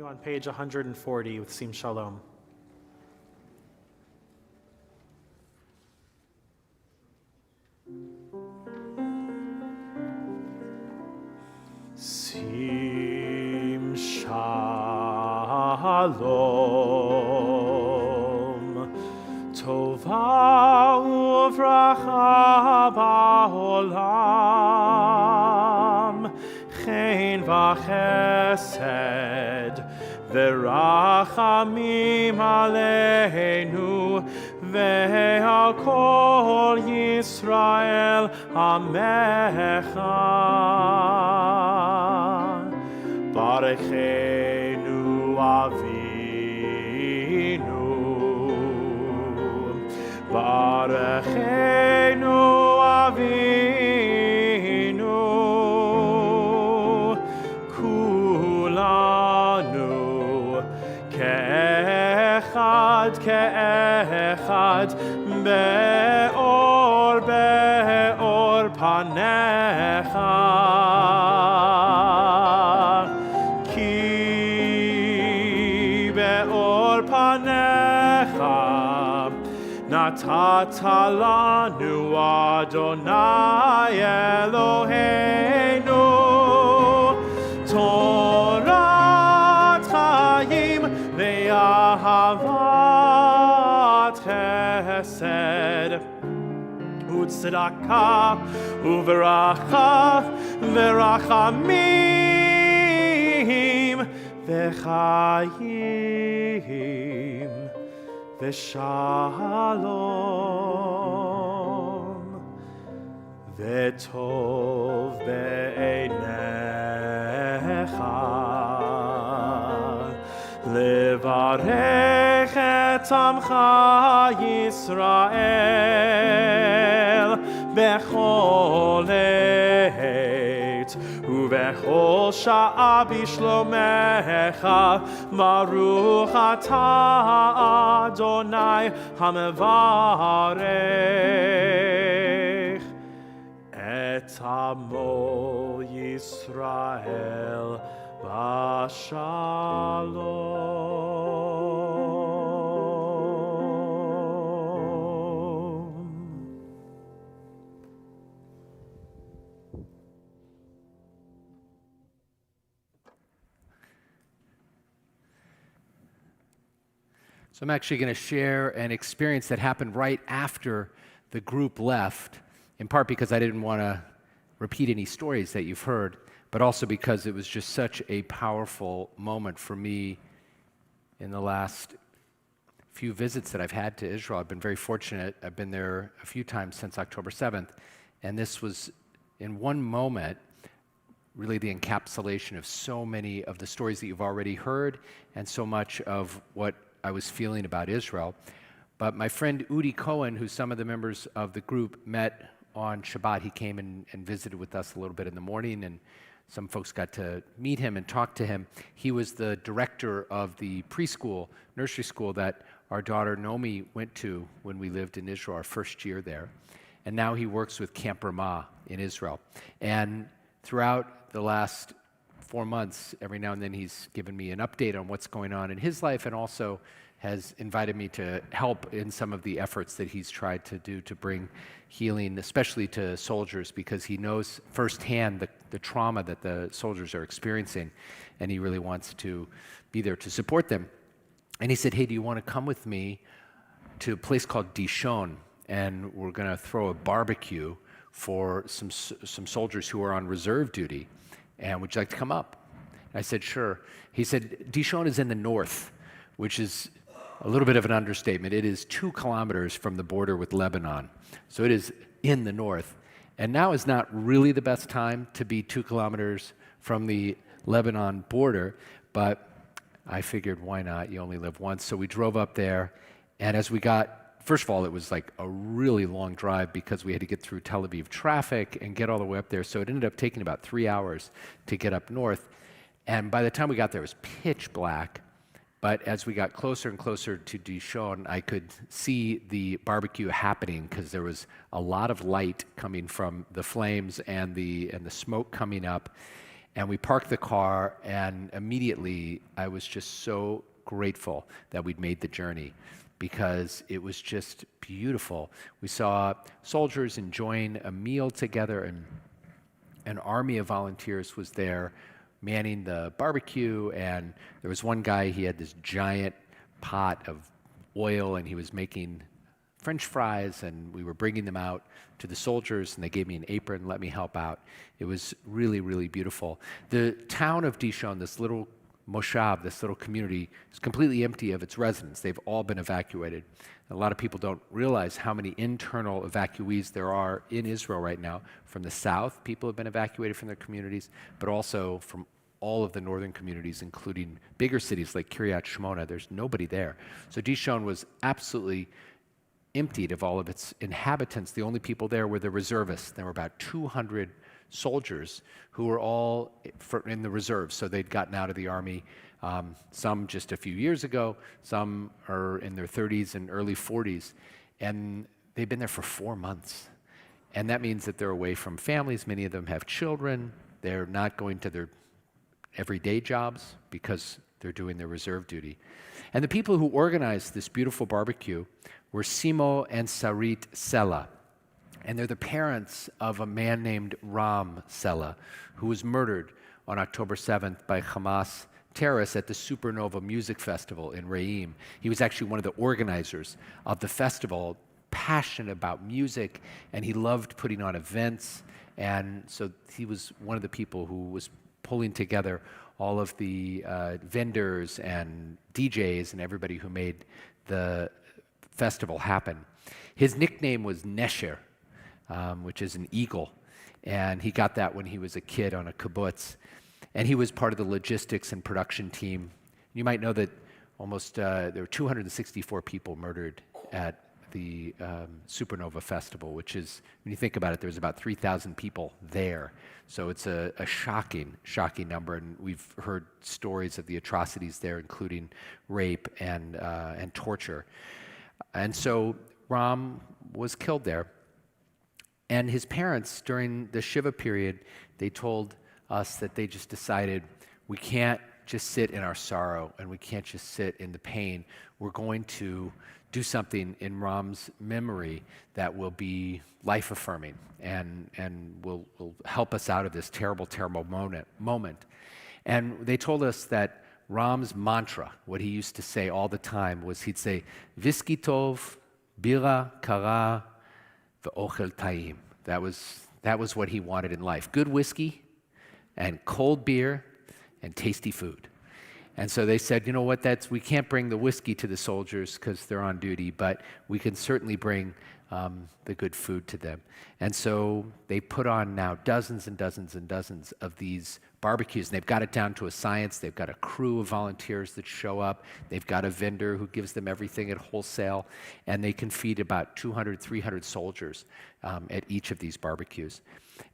continue on page 140 with Sim Shalom. Sim Shalom, Tova uvracha ba'olam, chen v'chesed, v'rachamim aleinu, ve'al kol Yisrael amecha. Baruchenu Avinu, Baruchenu Avinu, Kulanu ke'echad be'or panecha. Natata lanu Adonai Eloheinu Torat Chaim ve'ahavat chesed u'tzedakah u'veracha ve'rachamim ve'chayim V'shalom v'tov be'einecha levarech et amcha Yisrael bechol eit ובכל שעה בשלומך, ברוך אתה אדוני המברך את עמו ישראל בשלום. So I'm actually going to share an experience that happened right after the group left, in part because I didn't want to repeat any stories that you've heard, but also because it was just such a powerful moment for me in the last few visits that I've had to Israel. I've been very fortunate. I've been there a few times since October 7th, and this was, in one moment, really the encapsulation of so many of the stories that you've already heard and so much of what I was feeling about Israel. But my friend Udi Cohen, who some of the members of the group met on Shabbat, he came and visited with us a little bit in the morning, and some folks got to meet him and talk to him. He was the director of the preschool, nursery school that our daughter Nomi went to when we lived in Israel, our first year there. And now he works with Camp Ramah in Israel. And throughout the last 4 months, every now and then he's given me an update on what's going on in his life, and also has invited me to help in some of the efforts that he's tried to do to bring healing, especially to soldiers, because he knows firsthand the trauma that the soldiers are experiencing, and he really wants to be there to support them. And he said, hey, do you want to come with me to a place called Dishon, and we're going to throw a barbecue for some soldiers who are on reserve duty, and would you like to come up? And I said, sure. He said, Dishon is in the north, which is a little bit of an understatement. It is 2 kilometers from the border with Lebanon. So it is in the north. And now is not really the best time to be 2 kilometers from the Lebanon border, but I figured, why not? You only live once. So we drove up there, and as we got, first of all, it was like a really long drive because we had to get through Tel Aviv traffic and get all the way up there. So it ended up taking about 3 hours to get up north. And by the time we got there, it was pitch black. But as we got closer and closer to Dishon, I could see the barbecue happening because there was a lot of light coming from the flames and the smoke coming up. And we parked the car, and immediately I was just so grateful that we'd made the journey because it was just beautiful. We saw soldiers enjoying a meal together, and an army of volunteers was there manning the barbecue, and there was one guy, he had this giant pot of oil, and he was making French fries, and we were bringing them out to the soldiers, and they gave me an apron and let me help out. It was really, really beautiful. The town of Dishon, this little moshav, this little community, is completely empty of its residents. They've all been evacuated. A lot of people don't realize how many internal evacuees there are in Israel right now. From the south, people have been evacuated from their communities, but also from all of the northern communities, including bigger cities like Kiryat Shmona. There's nobody there. So Dishon was absolutely emptied of all of its inhabitants. The only people there were the reservists. There were about 200 soldiers who were all in the reserves. So they'd gotten out of the army, some just a few years ago, some are in their 30s and early 40s, and they've been there for 4 months. And that means that they're away from families. Many of them have children. They're not going to their everyday jobs because they're doing their reserve duty. And the people who organized this beautiful barbecue were Simo and Sarit Sela. And they're the parents of a man named Ram Sela, who was murdered on October 7th by Hamas terrorists at the Supernova Music Festival in Re'im. He was actually one of the organizers of the festival, passionate about music, and he loved putting on events. And so he was one of the people who was pulling together all of the vendors and DJs and everybody who made the festival happen. His nickname was Nesher, which is an eagle, and he got that when he was a kid on a kibbutz. And he was part of the logistics and production team. You might know that there were 264 people murdered at the Supernova Festival, which is, when you think about it, there's about 3,000 people there. So it's a shocking, shocking number, and we've heard stories of the atrocities there, including rape and torture. And so Ram was killed there. And his parents, during the Shiva period, they told us that they just decided, we can't just sit in our sorrow and we can't just sit in the pain. We're going to do something in Ram's memory that will be life-affirming and will help us out of this terrible, terrible moment. And they told us that Ram's mantra, what he used to say all the time, was he'd say, "Whiskey tov, bira kara, ve'ochel ta'im." That was what he wanted in life. Good whiskey and cold beer and tasty food. And so they said, you know what, we can't bring the whiskey to the soldiers because they're on duty, but we can certainly bring the good food to them. And so they put on now dozens and dozens and dozens of these barbecues. And they've got it down to a science. They've got a crew of volunteers that show up. They've got a vendor who gives them everything at wholesale. And they can feed about 200, 300 soldiers at each of these barbecues.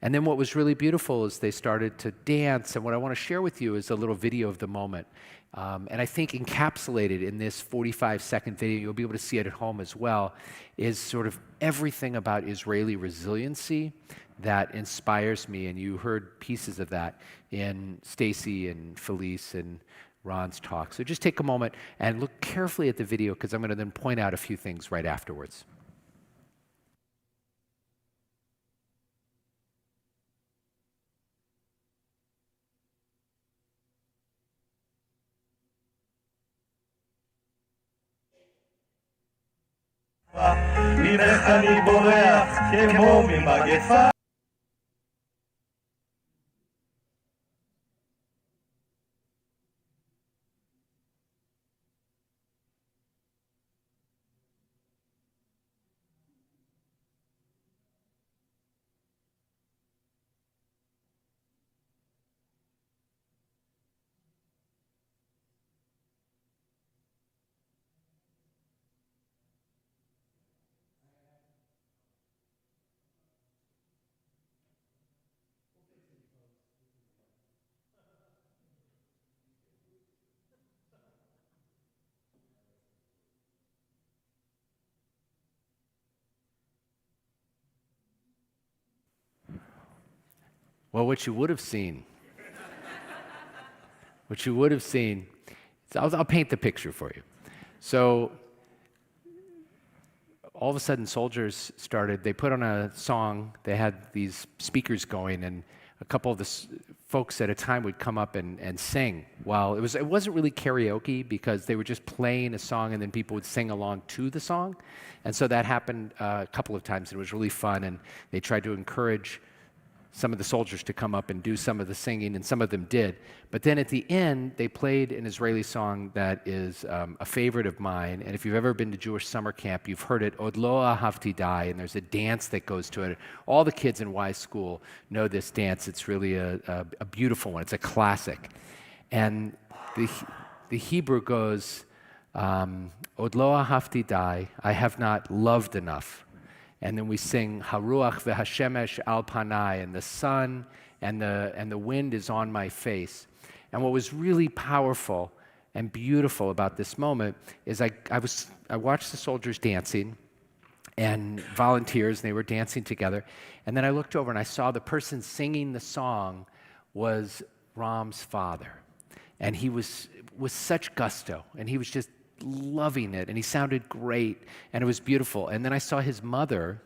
And then what was really beautiful is they started to dance. And what I want to share with you is a little video of the moment. And I think encapsulated in this 45-second video, you'll be able to see it at home as well, is sort of everything about Israeli resiliency that inspires me. And you heard pieces of that in Stacy and Felice and Ron's talk. So just take a moment and look carefully at the video, because I'm going to then point out a few things right afterwards. ממך אני בורח כמו ממגפה. Well, what you would have seen what you would have seen, I'll paint the picture for you. So all of a sudden soldiers they put on a song, they had these speakers going, and a couple of the folks at a time would come up and sing. While it wasn't really karaoke, because they were just playing a song and then people would sing along to the song. And so that happened a couple of times, and it was really fun, and they tried to encourage some of the soldiers to come up and do some of the singing, and some of them did. But then at the end, they played an Israeli song that is a favorite of mine, and if you've ever been to Jewish summer camp, you've heard it, Od lo ahavti dai, and there's a dance that goes to it. All the kids in Y School know this dance. It's really a beautiful one. It's a classic. And the Hebrew goes, Od lo ahavti dai, I have not loved enough. And then we sing Haruach v'hashemesh al panai, and the sun and the wind is on my face. And what was really powerful and beautiful about this moment is I watched the soldiers dancing and volunteers, and they were dancing together. And then I looked over and I saw the person singing the song was Ram's father. And he was with such gusto, and he was just loving it, and he sounded great, and it was beautiful. And then I saw his mother,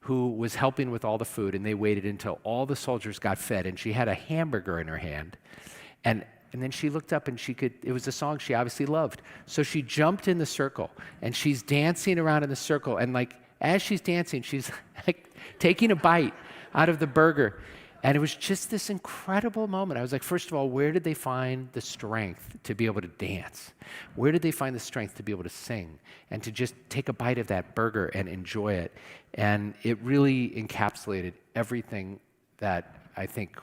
who was helping with all the food, and they waited until all the soldiers got fed, and she had a hamburger in her hand, and then she looked up, and it was a song she obviously loved. So she jumped in the circle, and she's dancing around in the circle, and as she's dancing, she's taking a bite out of the burger. And it was just this incredible moment. I was like, first of all, where did they find the strength to be able to dance? Where did they find the strength to be able to sing and to just take a bite of that burger and enjoy it? And it really encapsulated everything that I think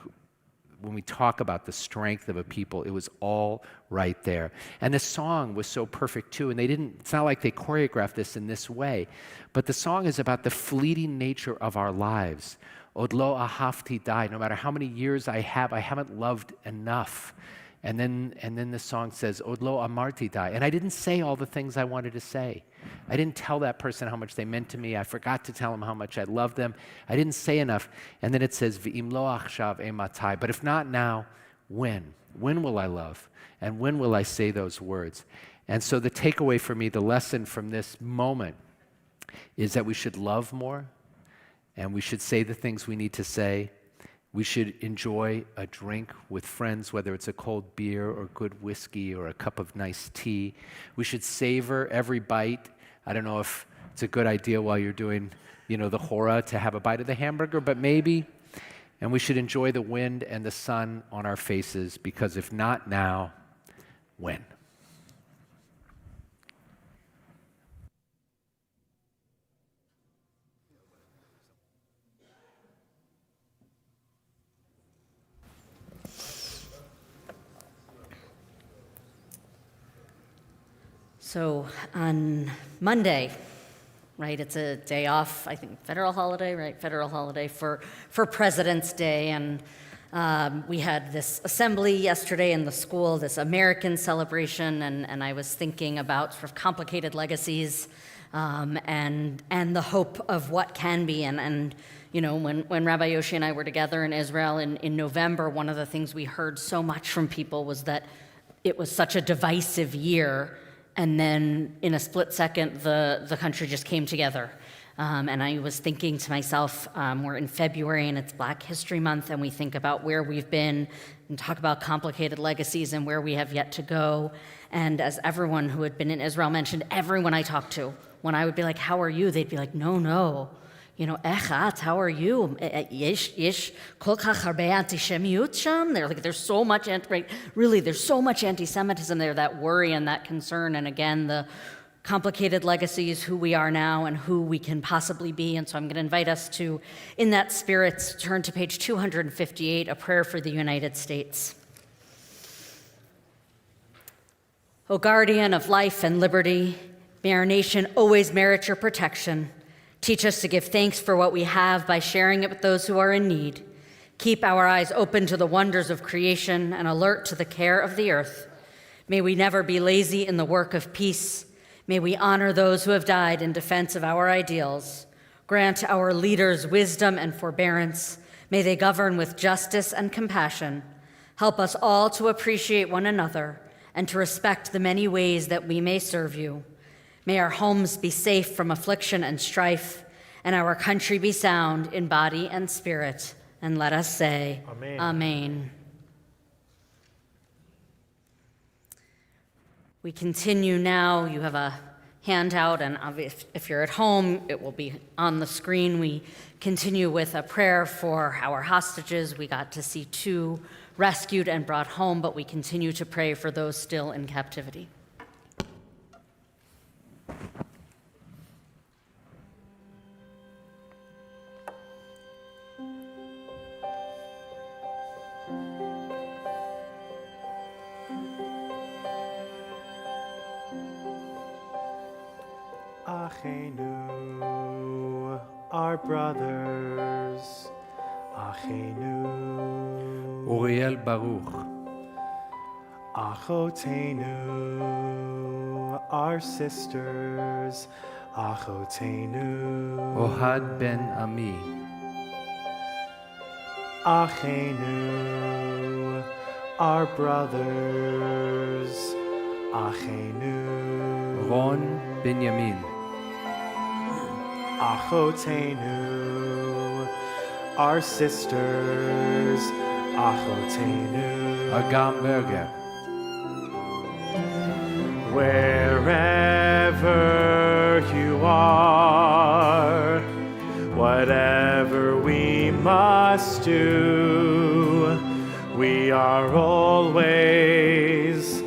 when we talk about the strength of a people, it was all right there. And the song was so perfect too. And it's not like they choreographed this in this way, but the song is about the fleeting nature of our lives. Od lo ahavti dai, no matter how many years I haven't loved enough. And then the song says, Od lo amarti dai. And I didn't say all the things I wanted to say. I didn't tell that person how much they meant to me. I forgot to tell them how much I loved them. I didn't say enough. And then it says, V'im lo achshav ematai. But if not now, when? When will I love? And when will I say those words? And so the takeaway for me, the lesson from this moment, is that we should love more, and we should say the things we need to say. We should enjoy a drink with friends, whether it's a cold beer or good whiskey or a cup of nice tea. We should savor every bite. I don't know if it's a good idea while you're doing, the hora to have a bite of the hamburger, but maybe. And we should enjoy the wind and the sun on our faces, because if not now, when? So on Monday, right, it's a day off, I think federal holiday, right? Federal holiday for President's Day. And we had this assembly yesterday in the school, this American celebration, and I was thinking about sort of complicated legacies and the hope of what can be. And when Rabbi Yoshi and I were together in Israel in November, one of the things we heard so much from people was that it was such a divisive year. And then in a split second, the country just came together. And I was thinking to myself, we're in February and it's Black History Month, and we think about where we've been and talk about complicated legacies and where we have yet to go. And as everyone who had been in Israel mentioned, everyone I talked to, when I would be like, how are you? They'd be like, no. Echat, how are you? Yesh kol kach harbe antisemiyut sham. They're like, there's so much, there's so much anti-Semitism there, that worry and that concern. And again, the complicated legacies, who we are now and who we can possibly be. And so I'm going to invite us to, in that spirit, turn to page 258, a prayer for the United States. O guardian of life and liberty, may our nation always merit your protection. Teach us to give thanks for what we have by sharing it with those who are in need. Keep our eyes open to the wonders of creation and alert to the care of the earth. May we never be lazy in the work of peace. May we honor those who have died in defense of our ideals. Grant our leaders wisdom and forbearance. May they govern with justice and compassion. Help us all to appreciate one another and to respect the many ways that we may serve you. May our homes be safe from affliction and strife, and our country be sound in body and spirit. And let us say, Amen. Amen. We continue now. You have a handout, and if you're at home, it will be on the screen. We continue with a prayer for our hostages. We got to see 2 rescued and brought home, but we continue to pray for those still in captivity. Achenu, our brothers. Achenu. Uriel Baruch. Achotenu, our sisters. Achotenu. Ohad ben Ami. Achenu, our brothers. Achenu. Ron Benjamin. Achotenu, our sisters. Achotenu. Agam Berger. Wherever you are, whatever we must do, we are always,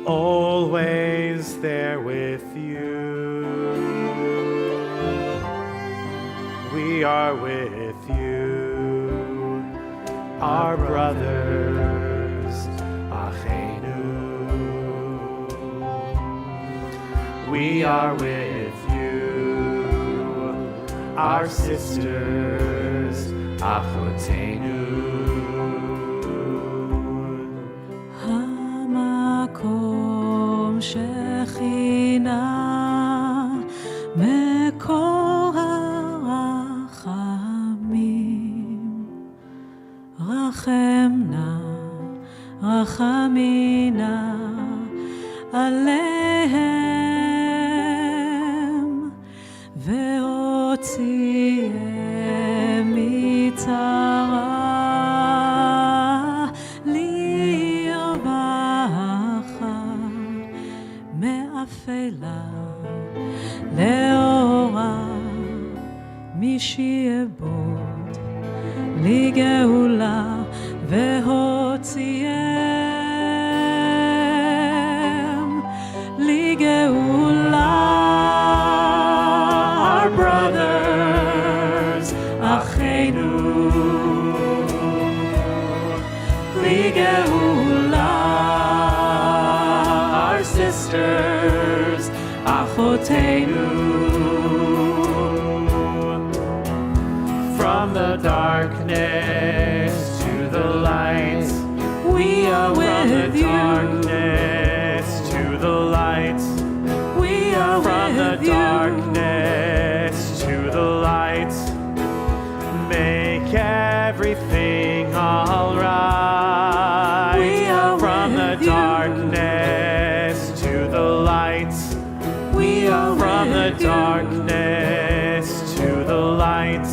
always there with you. We are with you, our brothers, Achenu. We are with you, our sisters, Achotenu. המקום שכינה מקור הרחמים, רחם נא רחמינה עליהם והוציאם מצרה מאפלה לאורה משעבוד לגאולה והוציאם לגאולה. Our brothers, Achenu, לגאולה. Our sisters, Achotenu. From the darkness to the light, we are with you. From the darkness to the light, We are from the with you. darkness to the light, make everything alright. We are From the with you. darkness to the light, We are from the with you. darkness to the light,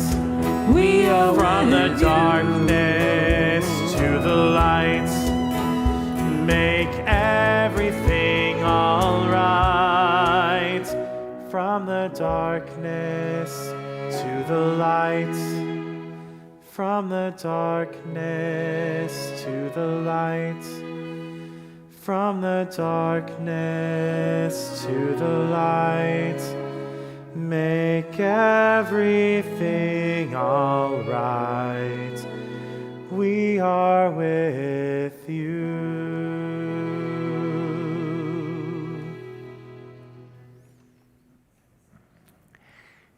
We are from the with you. darkness to the light, make everything alright. From the darkness to the light, from the darkness to the light, from the darkness to the light, make everything alright. We are with you.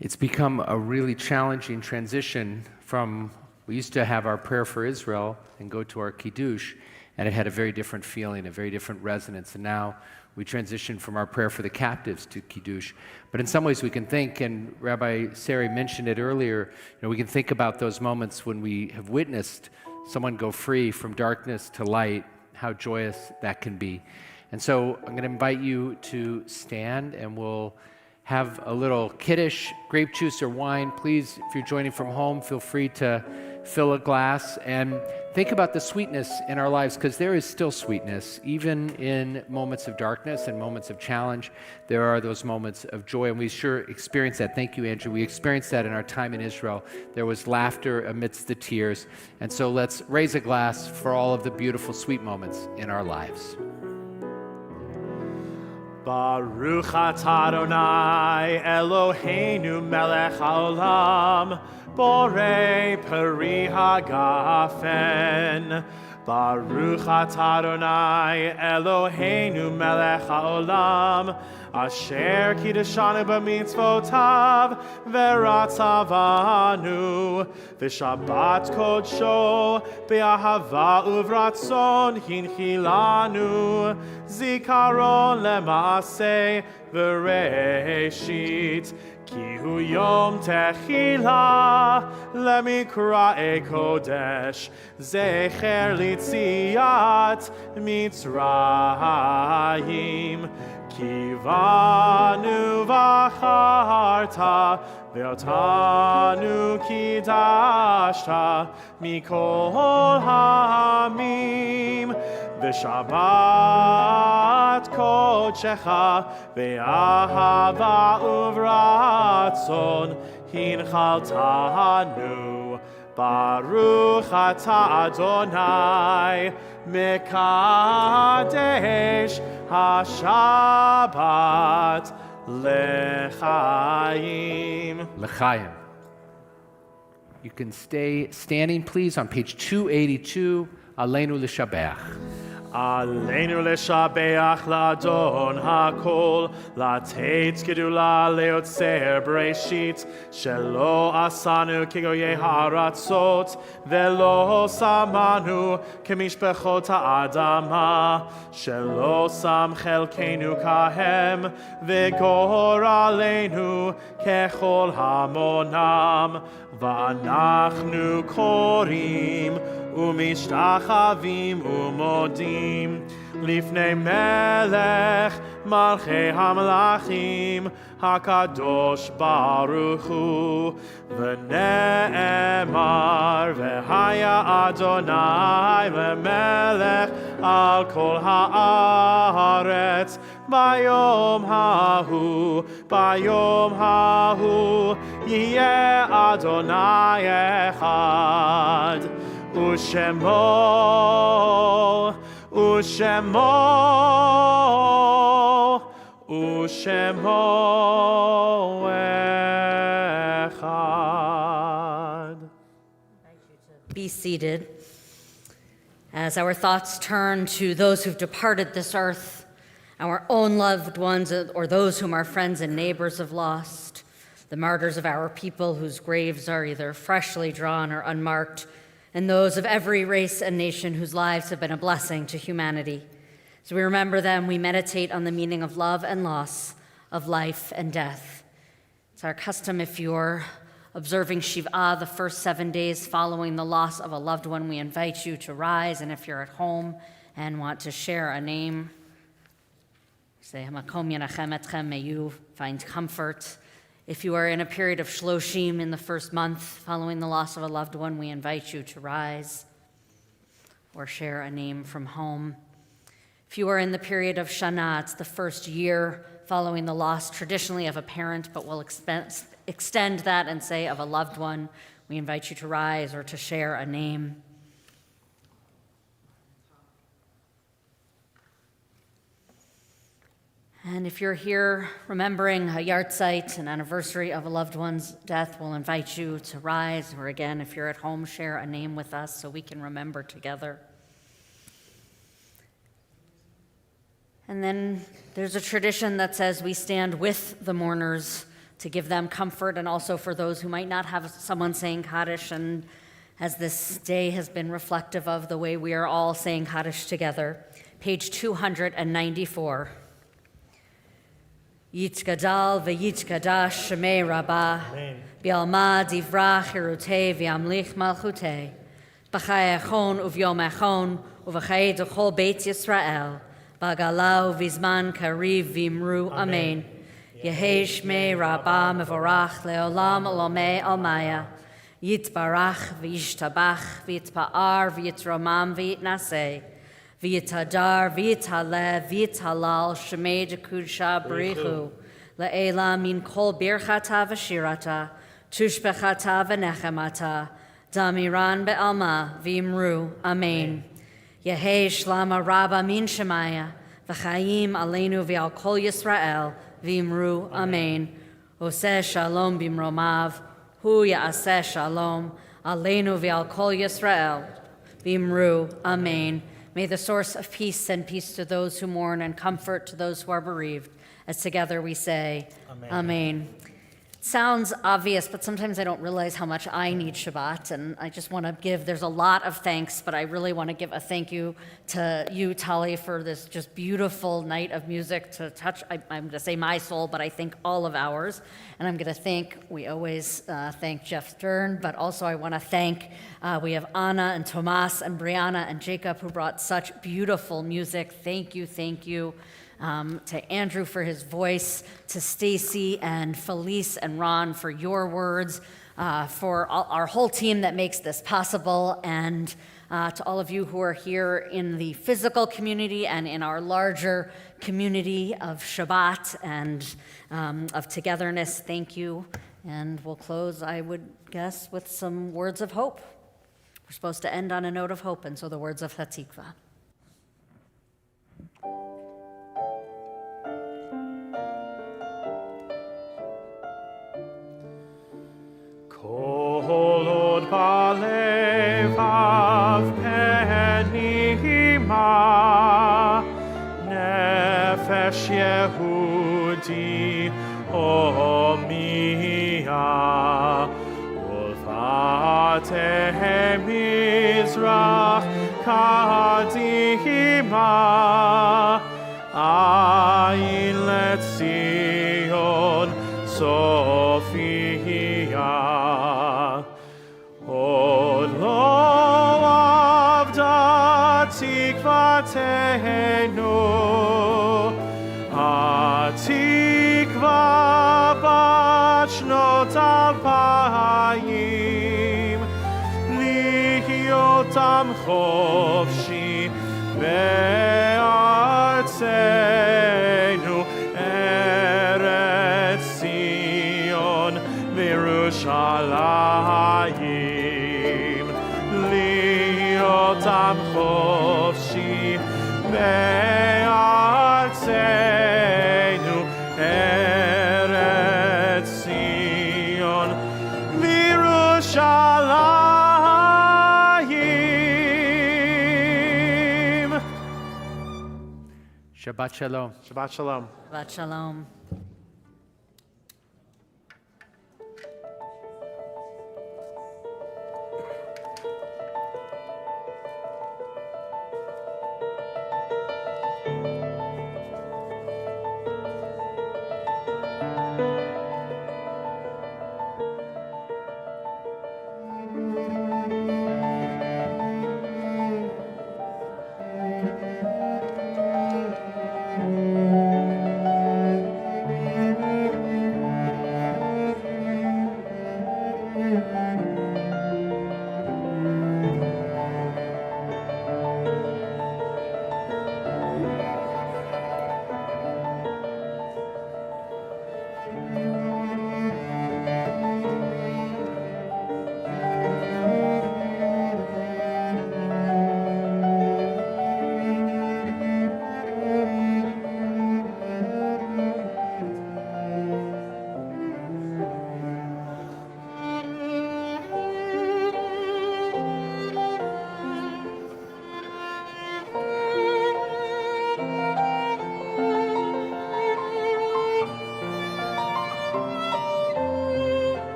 It's become a really challenging transition from, we used to have our prayer for Israel and go to our Kiddush, and it had a very different feeling, a very different resonance. And now we transition from our prayer for the captives to Kiddush. But in some ways we can think, and Rabbi Sari mentioned it earlier, we can think about those moments when we have witnessed someone go free from darkness to light, how joyous that can be. And so I'm going to invite you to stand, and we'll have a little kiddush, grape juice or wine. Please, if you're joining from home, feel free to fill a glass and think about the sweetness in our lives, because there is still sweetness. Even in moments of darkness and moments of challenge, there are those moments of joy, and we sure experience that. Thank you, Andrew. We experienced that in our time in Israel. There was laughter amidst the tears. And so let's raise a glass for all of the beautiful, sweet moments in our lives. Baruch atah Adonai Eloheinu melech haolam borei peri hagafen. Baruch atah Adonai Eloheinu melech haolam asher kiddeshanu b'mitzvotav v'ratzavanu v'shabbat kodsho be'ahava uvratzon hinchilanu zikaron lemaaseh v'reishit ki hu yom techila lemikra'e kodesh zecher litziat mitzrayim kivanu v'acharta ve'otanu kidashta mikol ha'amim v'shabbat kodshecha ve'ahava uvratzon hinchaltanu Baruch atah Adonai mekadesh hashabbat lechaim. L'chaim. You can stay standing, please, on page 282, Aleinu L'Shabeach. Aleinu leshabeach la'adon hakol latet gedula leotzer bereshit shelo asanu kigoye haratzot velo samanu kemishpechot ha'adama shelo sam chelkenu kahem v'gor aleinu kechol hamonam va'anachnu korim ומשתחווים ומודים לפני מלך מלכי המלכים הקדוש ברוך הוא ונאמר והיה אדוני למלך על כל הארץ ביום ההוא יהיה אדוני אחד ושמו אחד. Be seated as our thoughts turn to those who've departed this earth, our own loved ones, or those whom our friends and neighbors have lost, the martyrs of our people whose graves are either freshly drawn or unmarked, and those of every race and nation whose lives have been a blessing to humanity. As we remember them, we meditate on the meaning of love and loss, of life and death. It's our custom, if you're observing Shiv'ah the first 7 days following the loss of a loved one, we invite you to rise, and if you're at home and want to share a name, say, Hamakom Yenachem Etchem, may you find comfort. If you are in a period of shloshim in the first month following the loss of a loved one, we invite you to rise or share a name from home. If you are in the period of Shana, it's the first year following the loss traditionally of a parent, but we'll extend that and say of a loved one, we invite you to rise or to share a name. And if you're here remembering a yahrzeit, an anniversary of a loved one's death, we'll invite you to rise, or again, if you're at home, share a name with us so we can remember together. And then there's a tradition that says we stand with the mourners to give them comfort, and also for those who might not have someone saying Kaddish, and as this day has been reflective of the way we are all saying Kaddish together. Page 294. Yitzgadal v'yitzgadash shemei rabbah, bi'alma divrach hirutei v'amlich malchutei, B'chai Echon Uvyom Echon, Uv'chai D'chol Beit Yisrael, B'galau Vizman Kariv Vimru Amen. Yehei Shmei Rabbah Mevorach Leolam Olomei Almaya. Yitbarach v'yishtabach v'yitpa'ar v'yitromam v'yitnaseh v'yitadar v'yithaleh v'yithalal shemei dekudesha b'richu le'ela min kol birchata v'shirata tushbechata v'nechemata damiran be'alma v'imru amen. Yehei shlama rabba min shemaya v'chayim aleinu v'al kol Yisrael v'imru amen. Oseh shalom bimromav Hu ya'aseh shalom, aleinu v'al kol Yisrael, v'imru, amen. May the source of peace send peace to those who mourn and comfort to those who are bereaved. As together we say, amen. It sounds obvious, but sometimes I don't realize how much I need Shabbat, and I just want to give, there's a lot of thanks, but I really want to give a thank you to you, Tali, for this just beautiful night of music to touch, I'm going to say my soul, but I think all of ours. And I'm going to thank, we always thank Jeff Stern, but also I want to thank, we have Anna and Tomas and Brianna and Jacob who brought such beautiful music. Thank you, thank you. To Andrew for his voice, to Stacy and Felice and Ron for your words, for our whole team that makes this possible, and to all of you who are here in the physical community and in our larger community of Shabbat and of togetherness, thank you. And we'll close, I would guess, with some words of hope. We're supposed to end on a note of hope, and so the words of Hatikva. Kol od balevav penima nefesh Yehudi omiyah ulfatehem Mizrach kadima ayin letzion Sophia. Od lo avda tikvatenu, hatikva bat shnot alpayim, lihyotam chofshi be'artzenu, Eretz Zion v'Yerushalayim, lihyotam chofshi be'artzenu, Eretz Zion v'Yerushalayim. Shabbat Shalom. Shabbat Shalom. Shabbat Shalom.